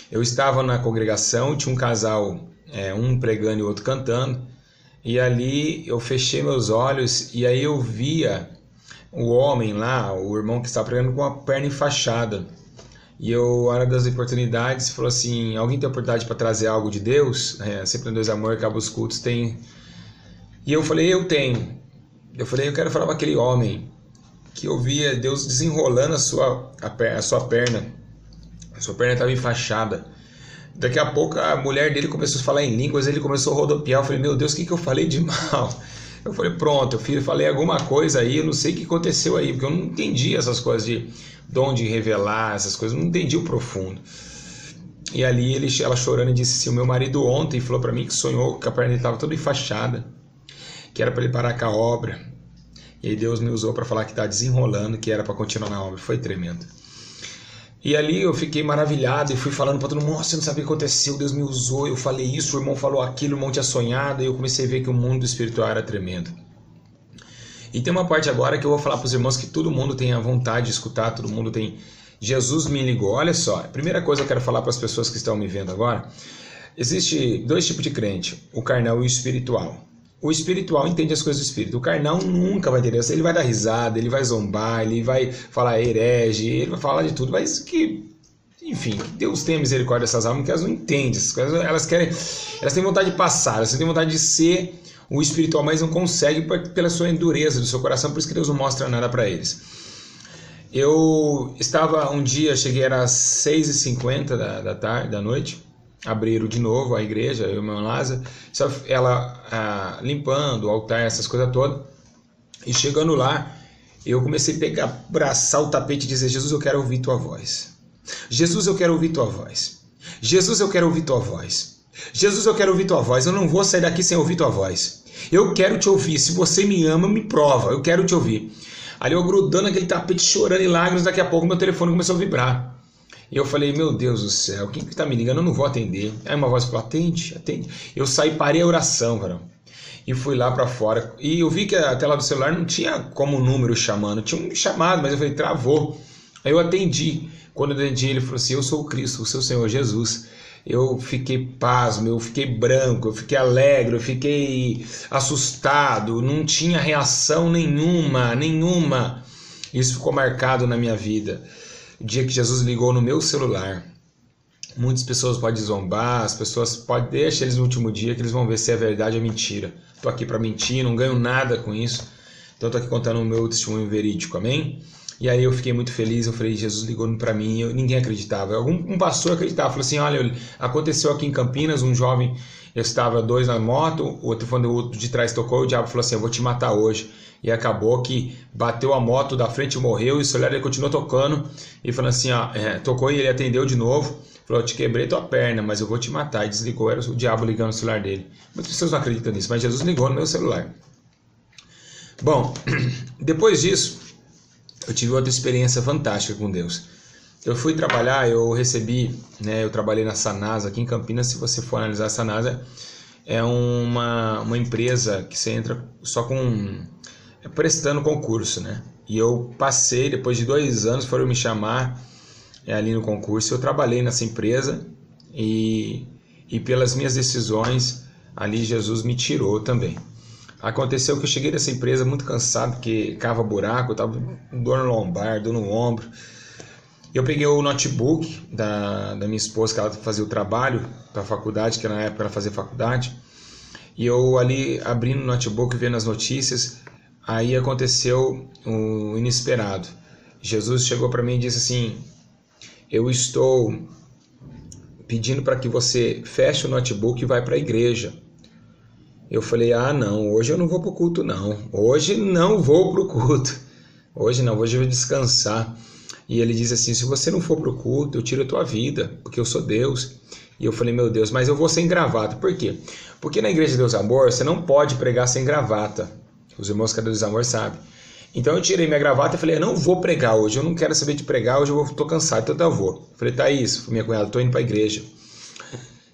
eu estava na congregação, tinha um casal, um pregando e o outro cantando, e ali eu fechei meus olhos e aí eu via o homem lá, o irmão que estava pregando, com a perna enfaixada. E eu, na hora das oportunidades, falou assim, alguém tem oportunidade para trazer algo de Deus? Sempre no Deus Amor, acaba os cultos, tem. E eu falei, eu tenho. Eu falei, eu quero falar para aquele homem, que eu via Deus desenrolando a sua perna. A sua perna estava enfaixada. Daqui a pouco a mulher dele começou a falar em línguas, ele começou a rodopiar. Eu falei, meu Deus, o que eu falei de mal? Eu falei, pronto, eu falei alguma coisa aí, eu não sei o que aconteceu aí, porque eu não entendi essas coisas de dom de revelar, essas coisas, eu não entendi o profundo. E ali ela chorando disse assim, o meu marido ontem falou para mim que sonhou que a perna dele estava toda enfaixada, que era para ele parar com a obra. E aí Deus me usou para falar que está desenrolando, que era para continuar na obra. Foi tremendo. E ali eu fiquei maravilhado e fui falando para todo mundo, nossa, eu não sabia o que aconteceu, Deus me usou, eu falei isso, o irmão falou aquilo, o irmão tinha sonhado, e eu comecei a ver que o mundo espiritual era tremendo. E tem uma parte agora que eu vou falar para os irmãos que todo mundo tem a vontade de escutar, todo mundo tem... Jesus me ligou, olha só, a primeira coisa que eu quero falar para as pessoas que estão me vendo agora, existe 2 tipos de crente, o carnal e o espiritual. O espiritual entende as coisas do espírito. O carnal nunca vai entender. Ele vai dar risada, ele vai zombar, ele vai falar herege, ele vai falar de tudo. Mas que, enfim, Deus tenha misericórdia dessas almas, que elas não entendem essas coisas. Elas têm vontade de passar, elas têm vontade de ser o espiritual, mas não consegue pela sua endureza do seu coração, por isso que Deus não mostra nada para eles. Eu estava um dia, cheguei às 6h50 da noite, abriram de novo a igreja, eu e o irmão Lázaro, ela limpando o altar, essas coisas todas, e chegando lá, eu comecei a pegar, abraçar o tapete e dizer: Jesus, eu quero ouvir tua voz. Jesus, eu quero ouvir tua voz. Jesus, eu quero ouvir tua voz. Jesus, eu quero ouvir tua voz. Eu não vou sair daqui sem ouvir tua voz. Eu quero te ouvir. Se você me ama, me prova. Eu quero te ouvir. Ali eu grudando naquele tapete, chorando em lágrimas, daqui a pouco meu telefone começou a vibrar. E eu falei: meu Deus do céu, quem que tá me ligando? Eu não vou atender. Aí uma voz falou: atende, atende. Eu saí, parei a oração, cara, e fui lá pra fora. E eu vi que a tela do celular não tinha como número chamando. Tinha um chamado, mas eu falei: travou. Aí eu atendi. Quando eu atendi, ele falou assim: eu sou o Cristo, o seu Senhor Jesus. Eu fiquei pasmo, eu fiquei branco, eu fiquei alegre, eu fiquei assustado, não tinha reação nenhuma. Isso ficou marcado na minha vida. O dia que Jesus ligou no meu celular. Muitas pessoas podem zombar, as pessoas podem... Deixa eles no último dia que eles vão ver se é verdade ou mentira. Estou aqui para mentir, não ganho nada com isso. Então estou aqui contando o meu testemunho verídico, amém? E aí eu fiquei muito feliz, eu falei: Jesus ligou para mim, ninguém acreditava. Um pastor acreditava, falou assim: olha, aconteceu aqui em Campinas, um jovem, eu estava 2 na moto, o outro, quando o outro de trás tocou, o diabo falou assim: eu vou te matar hoje. E acabou que bateu a moto da frente e morreu, e o celular ele continuou tocando, e falou assim, tocou e ele atendeu de novo, falou: eu te quebrei tua perna, mas eu vou te matar. E desligou, era o diabo ligando no celular dele. Muitas pessoas não acreditam nisso, mas Jesus ligou no meu celular. Bom, depois disso, eu tive outra experiência fantástica com Deus. Eu fui trabalhar, eu recebi, eu trabalhei na Sanasa aqui em Campinas. Se você for analisar, a Sanasa é uma empresa que você entra só prestando concurso, né? E eu passei, depois de 2 anos, foram me chamar ali no concurso. Eu trabalhei nessa empresa e pelas minhas decisões, ali Jesus me tirou também. Aconteceu que eu cheguei nessa empresa muito cansado, porque cava buraco, eu estava com dor no lombar, dor no ombro. Eu peguei o notebook da minha esposa, que ela fazia o trabalho para a faculdade, que na época ela fazia faculdade, e eu ali abrindo o notebook, vendo as notícias, aí aconteceu o inesperado. Jesus chegou para mim e disse assim: eu estou pedindo para que você feche o notebook e vá para a igreja. Eu falei: não, hoje eu não vou para o culto não, hoje não vou para o culto, hoje não, hoje eu vou descansar. E ele diz assim: se você não for para o culto, eu tiro a tua vida, porque eu sou Deus. E eu falei: meu Deus, mas eu vou sem gravata. Por quê? Porque na Igreja de Deus Amor, você não pode pregar sem gravata. Os irmãos que é Deus Amor sabem. Então eu tirei minha gravata e falei: eu não vou pregar hoje, eu não quero saber de pregar, hoje eu estou cansado, então eu vou. Eu falei: tá isso, minha cunhada, estou indo para a igreja.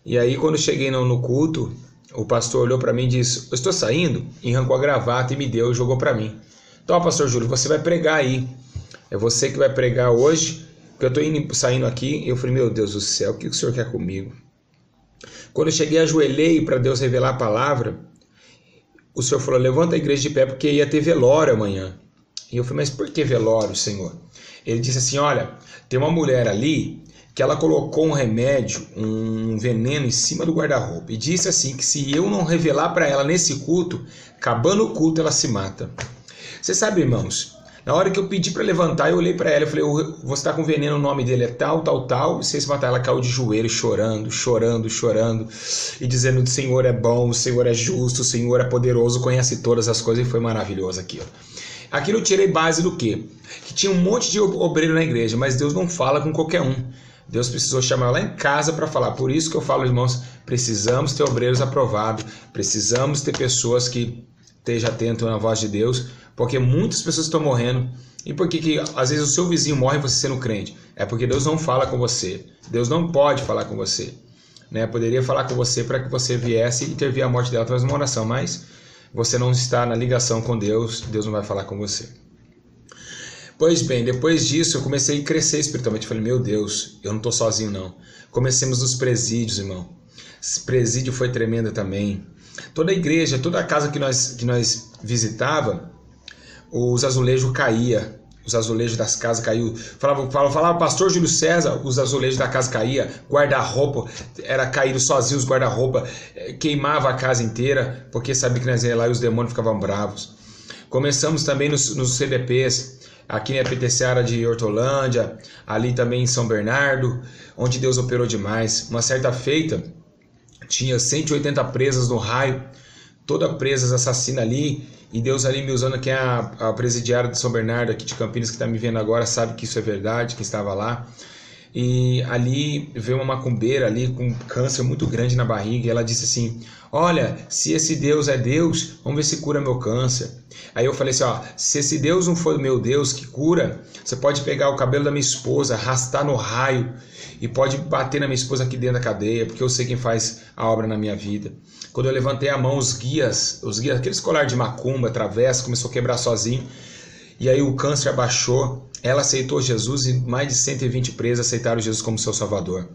E aí quando eu cheguei no culto, o pastor olhou para mim e disse: eu estou saindo, e arrancou a gravata e me deu e jogou para mim. Então, pastor Júlio, você vai pregar aí. É você que vai pregar hoje, porque eu estou saindo aqui. E eu falei: meu Deus do céu, o que o senhor quer comigo? Quando eu cheguei, ajoelhei para Deus revelar a palavra. O senhor falou: levanta a igreja de pé, porque ia ter velório amanhã. E eu falei: mas por que velório, Senhor? Ele disse assim: olha, tem uma mulher ali que ela colocou um remédio, um veneno em cima do guarda-roupa. E disse assim, que se eu não revelar para ela nesse culto, acabando o culto, ela se mata. Você sabe, irmãos, na hora que eu pedi para levantar, eu olhei para ela e falei: você está com veneno, o nome dele é tal, e se matar, ela caiu de joelho, chorando, e dizendo: o Senhor é bom, o Senhor é justo, o Senhor é poderoso, conhece todas as coisas. E foi maravilhoso aquilo. Aquilo eu tirei base do quê? Que tinha um monte de obreiro na igreja, mas Deus não fala com qualquer um. Deus precisou chamar lá em casa para falar. Por isso que eu falo, irmãos, precisamos ter obreiros aprovados, precisamos ter pessoas que estejam atentas na voz de Deus, porque muitas pessoas estão morrendo. E por que às vezes o seu vizinho morre você sendo crente? É porque Deus não fala com você. Deus não pode falar com você. Poderia falar com você para que você viesse e intervir a morte dela através de uma oração, mas você não está na ligação com Deus, Deus não vai falar com você. Pois bem, depois disso eu comecei a crescer espiritualmente. Falei: meu Deus, eu não estou sozinho não. Comecemos nos presídios, irmão. Esse presídio foi tremendo também. Toda a igreja, toda a casa que nós visitava, os azulejos caía. os azulejos das casas caiu. Falava pastor Júlio César, os azulejos da casa caía, guarda-roupa era caído sozinho, os guarda-roupa queimava a casa inteira, porque sabia que nós ia lá e os demônios ficavam bravos. Começamos também nos CDPs, aqui na PTCara de Hortolândia, ali também em São Bernardo, onde Deus operou demais. Uma certa feita, tinha 180 presas no raio, toda presas assassina ali, e Deus ali me usando, que é a presidiária de São Bernardo, aqui de Campinas, que está me vendo agora, sabe que isso é verdade, que estava lá. E ali veio uma macumbeira ali com câncer muito grande na barriga, e ela disse assim: olha, se esse Deus é Deus, vamos ver se cura meu câncer. Aí eu falei assim, ó, se esse Deus não for meu Deus que cura, você pode pegar o cabelo da minha esposa, arrastar no raio, e pode bater na minha esposa aqui dentro da cadeia, porque eu sei quem faz a obra na minha vida. Quando eu levantei a mão, os guias, aqueles colar de macumba, travessa, começou a quebrar sozinho, e aí o câncer abaixou. Ela aceitou Jesus e mais de 120 presas aceitaram Jesus como seu salvador.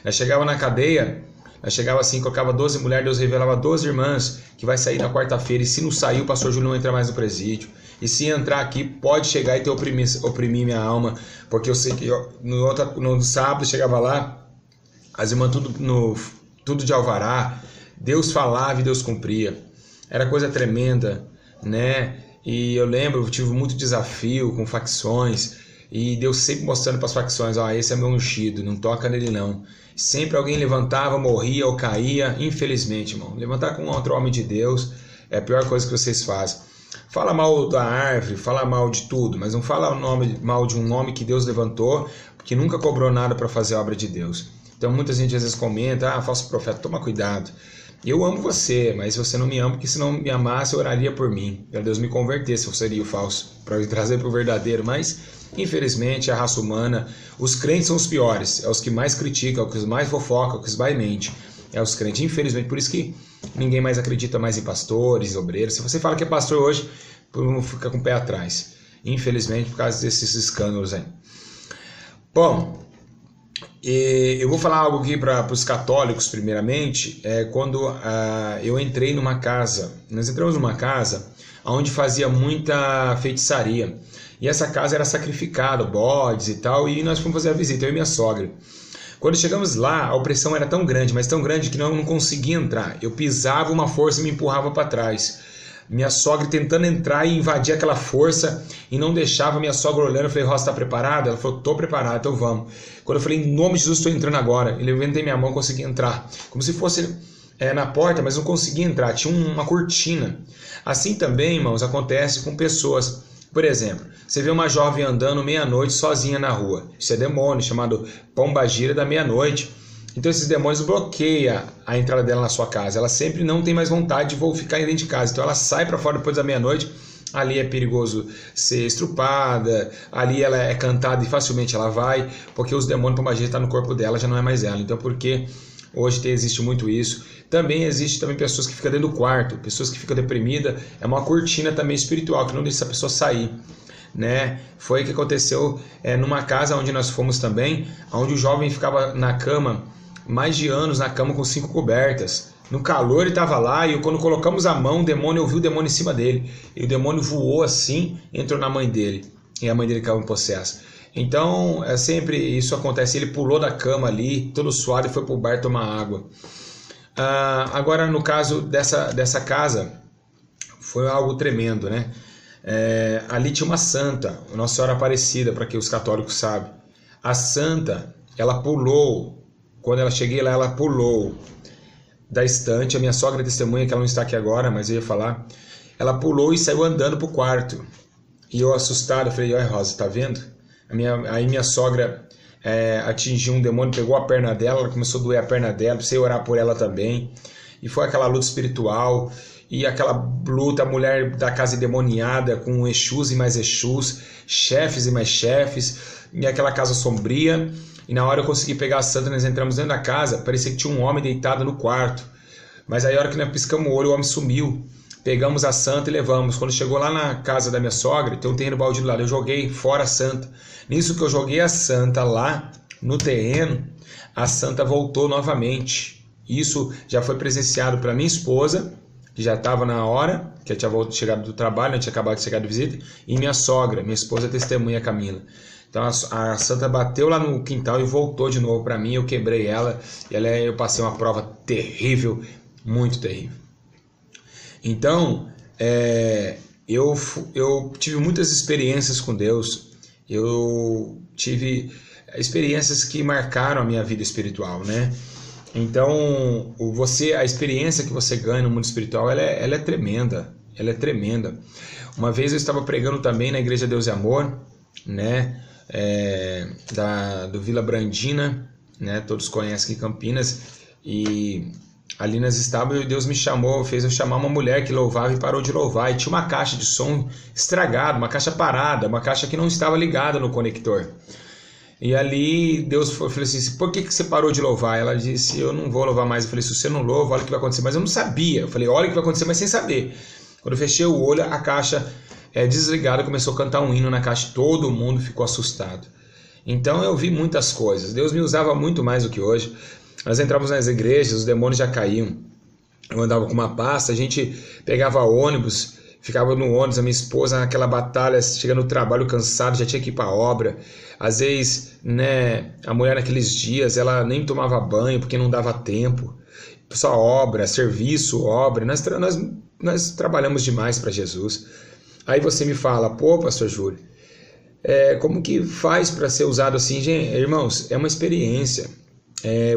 Nós chegava na cadeia, nós chegava assim, colocava 12 mulheres, Deus revelava 12 irmãs que vai sair na quarta-feira, e se não sair, o pastor Júlio não entra mais no presídio. E se entrar aqui, pode chegar e ter oprimir minha alma, porque eu sei que no sábado chegava lá, as irmãs tudo de alvará, Deus falava e Deus cumpria. Era coisa tremenda, né? E eu lembro, eu tive muito desafio com facções, e Deus sempre mostrando para as facções, ó, esse é meu ungido, não toca nele não. Sempre alguém levantava, morria ou caía, infelizmente, irmão. Levantar com outro homem de Deus é a pior coisa que vocês fazem. Fala mal da árvore, fala mal de tudo, mas não fala mal de um homem que Deus levantou, porque nunca cobrou nada para fazer a obra de Deus. Então muita gente às vezes comenta, falso profeta, toma cuidado. Eu amo você, mas você não me ama, porque se não me amasse, eu oraria por mim, para Deus me converter, se eu seria o falso, para eu trazer para o verdadeiro. Mas, infelizmente, a raça humana, os crentes são os piores, é os que mais criticam, é os que mais fofocam, é os que mais mentem, é os crentes, infelizmente. Por isso que ninguém mais acredita mais em pastores, obreiros. Se você fala que é pastor hoje, fica com o pé atrás, infelizmente, por causa desses escândalos aí. Bom, eu vou falar algo aqui para os católicos, primeiramente. Quando eu entrei numa casa, nós entramos numa casa onde fazia muita feitiçaria, e essa casa era sacrificada, bodes e tal, e nós fomos fazer a visita, eu e minha sogra. Quando chegamos lá, a opressão era tão grande, mas tão grande, que não conseguia entrar. Eu pisava uma força e me empurrava para trás. Minha sogra tentando entrar e invadir aquela força, e não deixava. Minha sogra olhando, eu falei, Rosa, está preparada? Ela falou, estou preparada, então vamos. Quando eu falei, em nome de Jesus, estou entrando agora, eu levantei minha mão e consegui entrar, como se fosse na porta, mas não conseguia entrar, tinha uma cortina. Assim também, irmãos, acontece com pessoas. Por exemplo, você vê uma jovem andando meia-noite sozinha na rua, isso é demônio, chamado pombagira da meia-noite. Então esses demônios bloqueiam a entrada dela na sua casa. Ela sempre não tem mais vontade de ficar dentro de casa. Então ela sai para fora depois da meia-noite. Ali é perigoso ser estrupada. Ali ela é cantada e facilmente ela vai. Porque os demônios pombagira estão no corpo dela, já não é mais ela. Então porque hoje existe muito isso. Também existe pessoas que ficam dentro do quarto. Pessoas que ficam deprimidas. É uma cortina também espiritual que não deixa essa pessoa sair. Né? Foi o que aconteceu numa casa onde nós fomos também. Onde o jovem ficava na cama mais de anos na cama com 5 cobertas. No calor ele estava lá, e quando colocamos a mão, o demônio, eu vi o demônio em cima dele. E o demônio voou assim, entrou na mãe dele. E a mãe dele caiu em possesso. Então, sempre isso acontece. Ele pulou da cama ali, todo suado, e foi para o bar tomar água. Agora, no caso dessa casa, foi algo tremendo, né? Ali tinha uma santa, Nossa Senhora Aparecida, para que os católicos sabem. A santa, ela pulou. Quando ela cheguei lá, ela pulou da estante. A minha sogra testemunha, que ela não está aqui agora, mas eu ia falar. Ela pulou e saiu andando para o quarto. E eu, assustado, falei, olha, Rosa, tá vendo? Aí minha sogra atingiu um demônio, pegou a perna dela, ela começou a doer a perna dela, precisei orar por ela também. E foi aquela luta espiritual, e aquela luta, a mulher da casa endemoniada, com Exus e mais Exus, chefes e mais chefes, e aquela casa sombria. E na hora eu consegui pegar a santa, nós entramos dentro da casa, parecia que tinha um homem deitado no quarto. Mas aí a hora que nós piscamos o olho, o homem sumiu. Pegamos a santa e levamos. Quando chegou lá na casa da minha sogra, tem um terreno baldio do lado, eu joguei fora a santa. Nisso que eu joguei a santa lá no terreno, a santa voltou novamente. Isso já foi presenciado pela minha esposa, que já estava na hora, que eu tinha chegado do trabalho, eu tinha acabado de chegar de visita, e minha sogra, minha esposa testemunha, Camila. Então a santa bateu lá no quintal e voltou de novo para mim, eu quebrei ela, e eu passei uma prova terrível, muito terrível. Então, eu tive muitas experiências com Deus, eu tive experiências que marcaram a minha vida espiritual, né? Então, a experiência que você ganha no mundo espiritual, ela é tremenda, ela é tremenda. Uma vez eu estava pregando também na Igreja Deus e Amor, né? Do Vila Brandina, né? Todos conhecem aqui Campinas, e ali nós estávamos e Deus me chamou, fez eu chamar uma mulher que louvava e parou de louvar, e tinha uma caixa de som estragada, uma caixa parada, uma caixa que não estava ligada no conector. E ali Deus falou assim, por que você parou de louvar? Ela disse, eu não vou louvar mais. Eu falei, se você não louva, olha o que vai acontecer. Mas eu não sabia. Eu falei, olha o que vai acontecer, mas sem saber. Quando eu fechei o olho, a caixa desligada, começou a cantar um hino na caixa. Todo mundo ficou assustado. Então eu vi muitas coisas. Deus me usava muito mais do que hoje. Nós entrávamos nas igrejas, os demônios já caíam. Eu andava com uma pasta, a gente pegava ônibus, ficava no ônibus, a minha esposa naquela batalha, chegando no trabalho cansado, já tinha que ir para a obra. Às vezes, né, a mulher naqueles dias, ela nem tomava banho porque não dava tempo. Só obra, serviço, obra. Nós trabalhamos demais para Jesus. Aí você me fala, pô, pastor Júlio, como que faz para ser usado assim? Gente, irmãos, é uma experiência.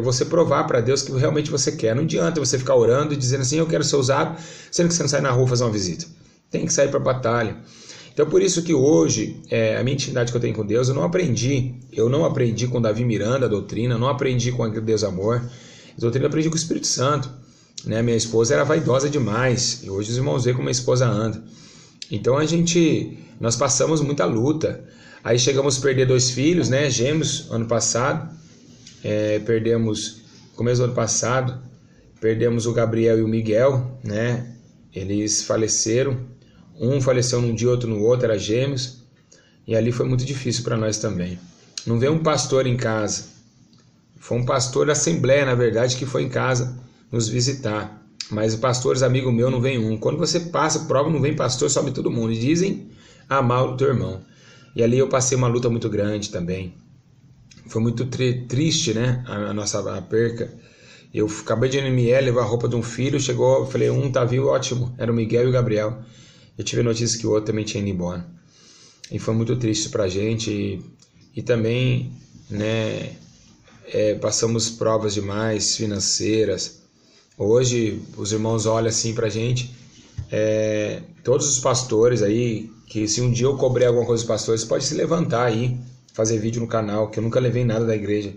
Você provar para Deus que realmente você quer. Não adianta você ficar orando e dizendo assim, eu quero ser usado, sendo que você não sai na rua fazer uma visita. Tem que sair para a batalha. Então por isso que hoje, a minha intimidade que eu tenho com Deus, eu não aprendi com Davi Miranda a doutrina, não aprendi com Deus Amor, a doutrina eu aprendi com o Espírito Santo, né? Minha esposa era vaidosa demais, e hoje os irmãos veem como minha esposa anda. Então nós passamos muita luta, aí chegamos a perder 2 filhos, né? Gêmeos, ano passado, perdemos, no começo do ano passado, perdemos o Gabriel e o Miguel, né? Eles faleceram. Um faleceu num dia, outro no outro, era gêmeos. E ali foi muito difícil para nós também. Não veio um pastor em casa. Foi um pastor da Assembleia, na verdade, que foi em casa nos visitar. Mas pastores, amigo meu, não vem um. Quando você passa prova, não vem pastor, sobe todo mundo. E dizem amar o teu irmão. E ali eu passei uma luta muito grande também. Foi muito triste, né? A perca. Eu acabei de ir no ML, levar a roupa de um filho, chegou, eu falei, um tá vivo, ótimo. Era o Miguel e o Gabriel. Eu tive notícia que o outro também tinha ido embora. E foi muito triste pra gente. E também, né, passamos provas demais financeiras. Hoje, os irmãos olham assim pra gente. Todos os pastores aí, que se um dia eu cobrar alguma coisa dos pastores, pode se levantar aí, fazer vídeo no canal, que eu nunca levei nada da igreja.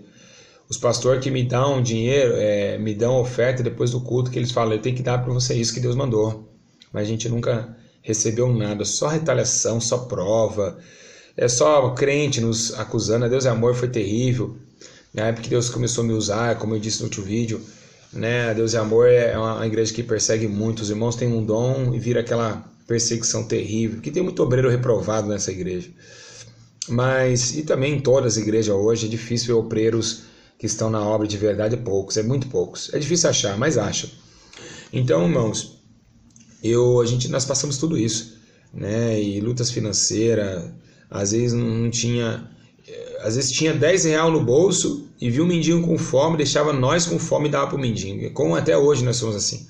Os pastores que me dão dinheiro, me dão oferta depois do culto, que eles falam, eu tenho que dar pra você isso que Deus mandou. Mas a gente nunca recebeu nada, só retaliação, só prova, só crente nos acusando. A Deus é Amor foi terrível, na época que Deus começou a me usar, como eu disse no último vídeo, né? A Deus é Amor é uma igreja que persegue muito, os irmãos têm um dom e vira aquela perseguição terrível, que tem muito obreiro reprovado nessa igreja. Mas, e também em todas as igrejas hoje, é difícil ver obreiros que estão na obra de verdade, poucos, muito poucos, é difícil achar, mas acha. Então, irmãos, nós passamos tudo isso, né? E lutas financeiras, às vezes não tinha, às vezes tinha R$10 no bolso e viu um mendigo com fome, deixava nós com fome e dava para o mendigo. Como até hoje nós somos assim,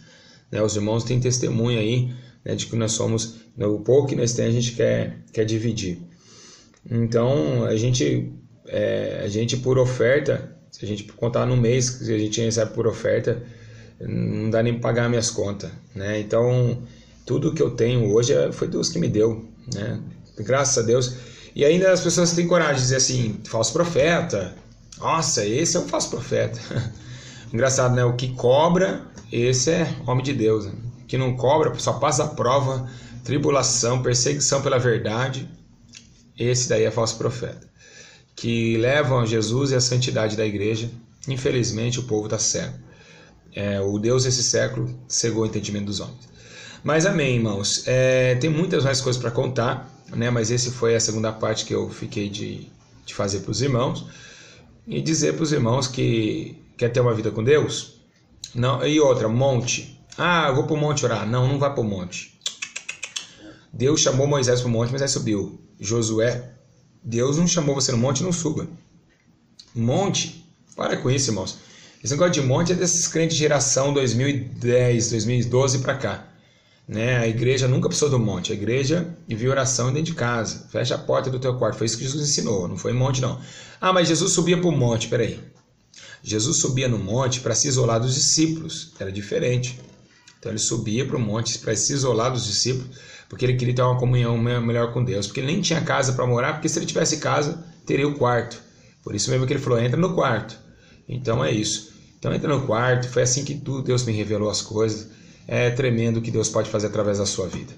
né? Os irmãos têm testemunho aí, né, de que nós somos, o pouco que nós temos a gente quer dividir. Então a gente por oferta, se a gente contar no mês que a gente recebe por oferta, não dá nem para pagar minhas contas, né? Então tudo que eu tenho hoje foi Deus que me deu, né? Graças a Deus. E ainda as pessoas têm coragem de dizer assim, falso profeta, nossa, esse é um falso profeta. Engraçado, né? O que cobra, esse é homem de Deus, né? O que não cobra, só passa a prova, tribulação, perseguição pela verdade, esse daí é falso profeta. Que levam a Jesus e a santidade da igreja. Infelizmente o povo está cego. O Deus desse século cegou o entendimento dos homens. Mas amém, irmãos. Tem muitas mais coisas para contar, né? Mas esse foi a segunda parte que eu fiquei de fazer para os irmãos. E dizer para os irmãos que quer ter uma vida com Deus. Não, e outra, monte. Ah, eu vou para o monte orar. Não, não vá para o monte. Deus chamou Moisés para o monte, Moisés subiu. Josué, Deus não chamou você no monte, não suba. Monte, para com isso, irmãos. Esse negócio de monte é desses crentes de geração 2010, 2012 para cá. Né? A igreja nunca precisou do monte. A igreja vivia oração dentro de casa. Fecha a porta do teu quarto. Foi isso que Jesus ensinou. Não foi monte, não. Ah, mas Jesus subia para o monte. Peraí. Jesus subia no monte para se isolar dos discípulos. Era diferente. Então ele subia para o monte para se isolar dos discípulos, porque ele queria ter uma comunhão melhor com Deus. Porque ele nem tinha casa para morar, porque se ele tivesse casa, teria o quarto. Por isso mesmo que ele falou, entra no quarto. Então é isso. Então entra no quarto. Foi assim que Deus me revelou as coisas. É tremendo o que Deus pode fazer através da sua vida.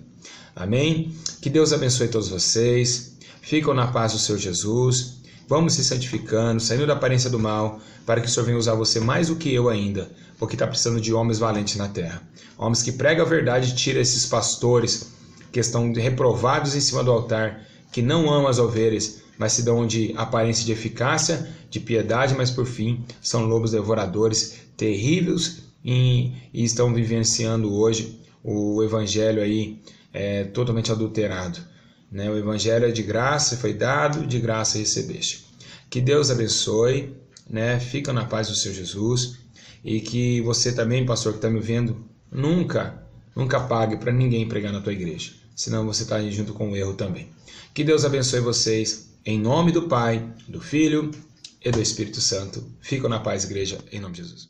Amém? Que Deus abençoe todos vocês. Ficam na paz do Senhor Jesus. Vamos se santificando, saindo da aparência do mal, para que o Senhor venha usar você mais do que eu ainda, porque está precisando de homens valentes na terra. Homens que pregam a verdade e tiram esses pastores que estão reprovados em cima do altar, que não amam as ovelhas, mas se dão de aparência de eficácia, de piedade, mas por fim são lobos devoradores terríveis e estão vivenciando hoje o evangelho aí totalmente adulterado. Né? O evangelho é de graça, foi dado, de graça recebeste. Que Deus abençoe, né? Fica na paz do Senhor Jesus, e que você também, pastor que está me vendo, nunca pague para ninguém pregar na tua igreja, senão você está aí junto com o erro também. Que Deus abençoe vocês, em nome do Pai, do Filho e do Espírito Santo. Fica na paz, igreja, em nome de Jesus.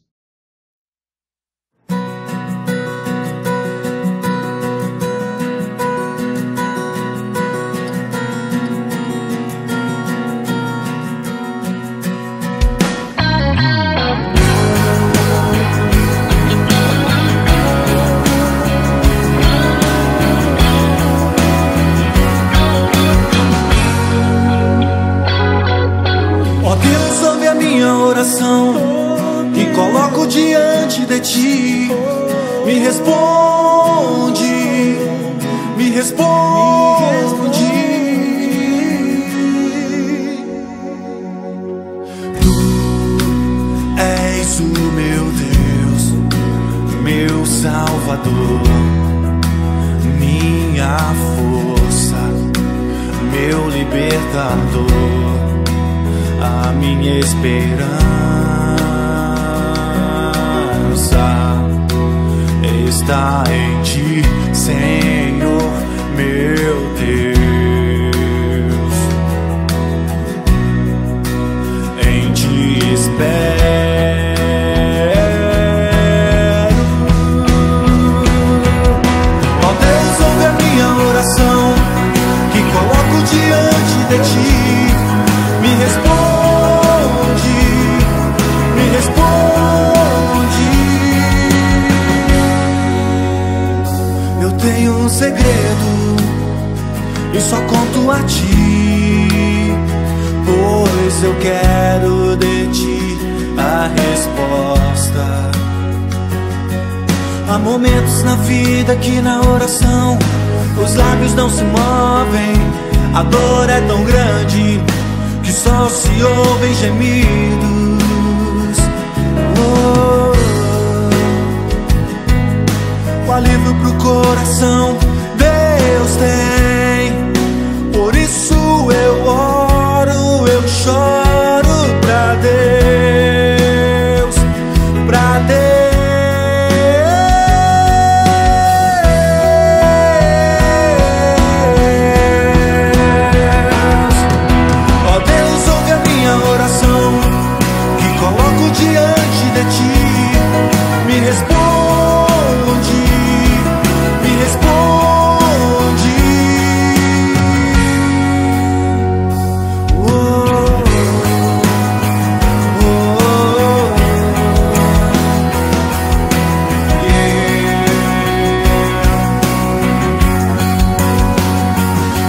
E coloco diante de ti. Me responde, me responde. Tu és o meu Deus, meu Salvador, minha força, meu libertador, a minha esperança está em ti, Senhor, meu Deus. Em ti espero. Ó Deus, ouve a minha oração, que coloco diante de ti. Me responde, me responde. Eu tenho um segredo e só conto a ti, pois eu quero de ti a resposta. Há momentos na vida que na oração os lábios não se movem, a dor é tão grande que só se ouvem gemidos. O alívio pro coração Deus tem, por isso eu oro, eu choro pra Deus, pra Deus. Diante de ti, me responde, me responde. Oh, oh, yeah.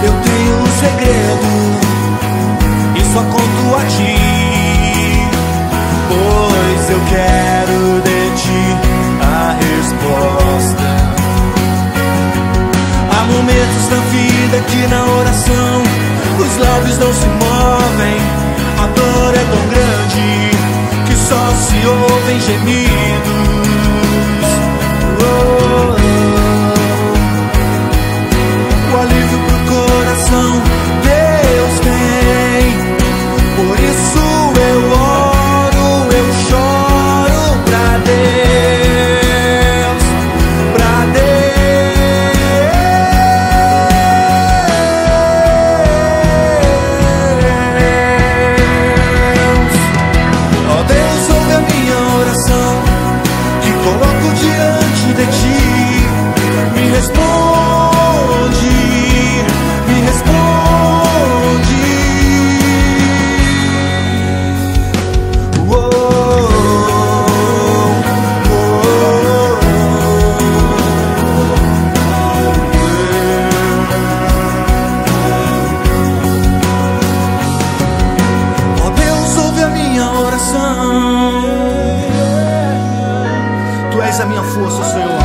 Eu tenho um segredo e só conto a ti, pois eu quero de ti a resposta. Há momentos na vida que na oração os lábios não se movem, a dor é tão grande que só se ouvem gemidos. Oh. Tu és a minha força, Senhor,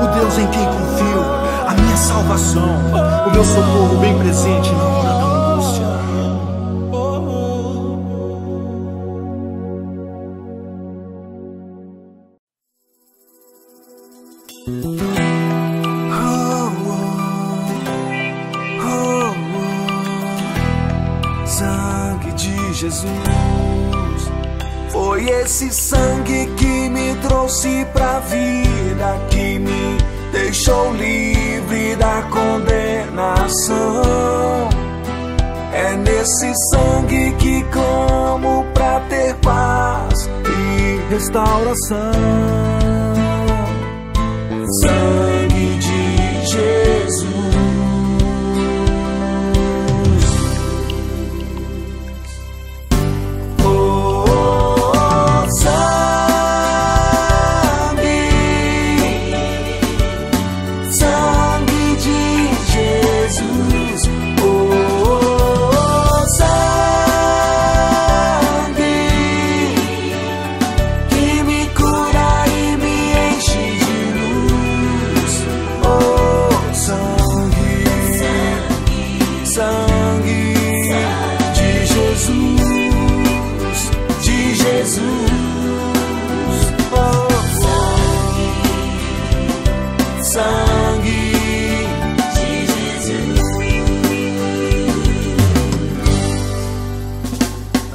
o Deus em quem confio, a minha salvação, o meu socorro bem presente na hora da angústia. Sangue de Jesus, foi esse sangue que me trouxe pra vida, que me deixou livre da condenação. É nesse sangue que clamo pra ter paz e restauração. Sangue de Jesus.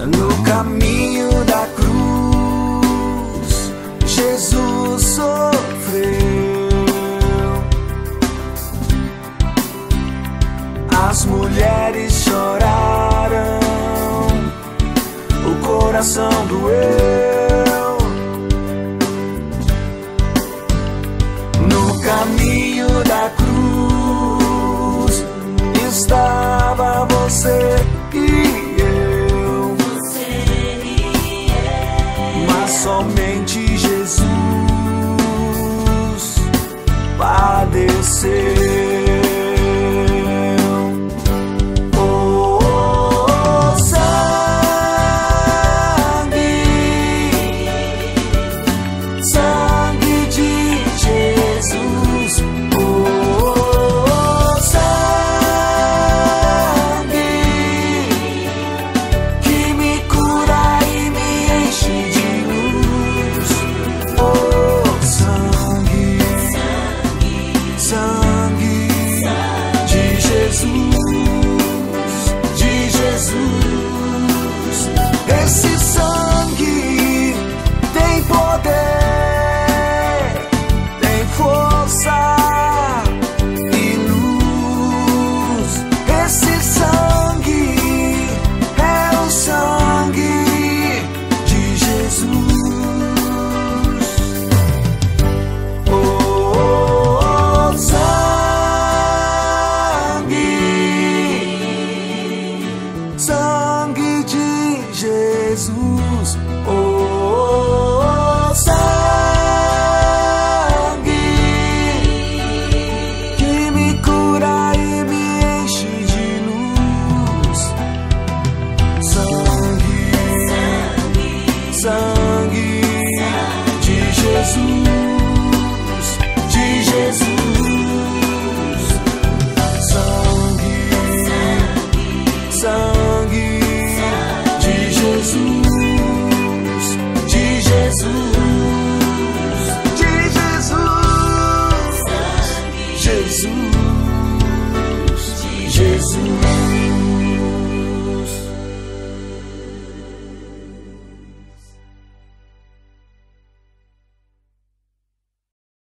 No caminho da cruz, Jesus sofreu. As mulheres choraram, o coração doeu. No caminho da cruz estava você e eu. Mas somente Jesus padeceu. Esse sangue tem poder, tem força e luz. Esse sangue é o sangue de Jesus. Oh, sangue de Jesus, oh, sangue que me cura e me enche de luz. Sangue, sangue de Jesus, de Jesus. Sangue, sangue de Jesus, de Jesus.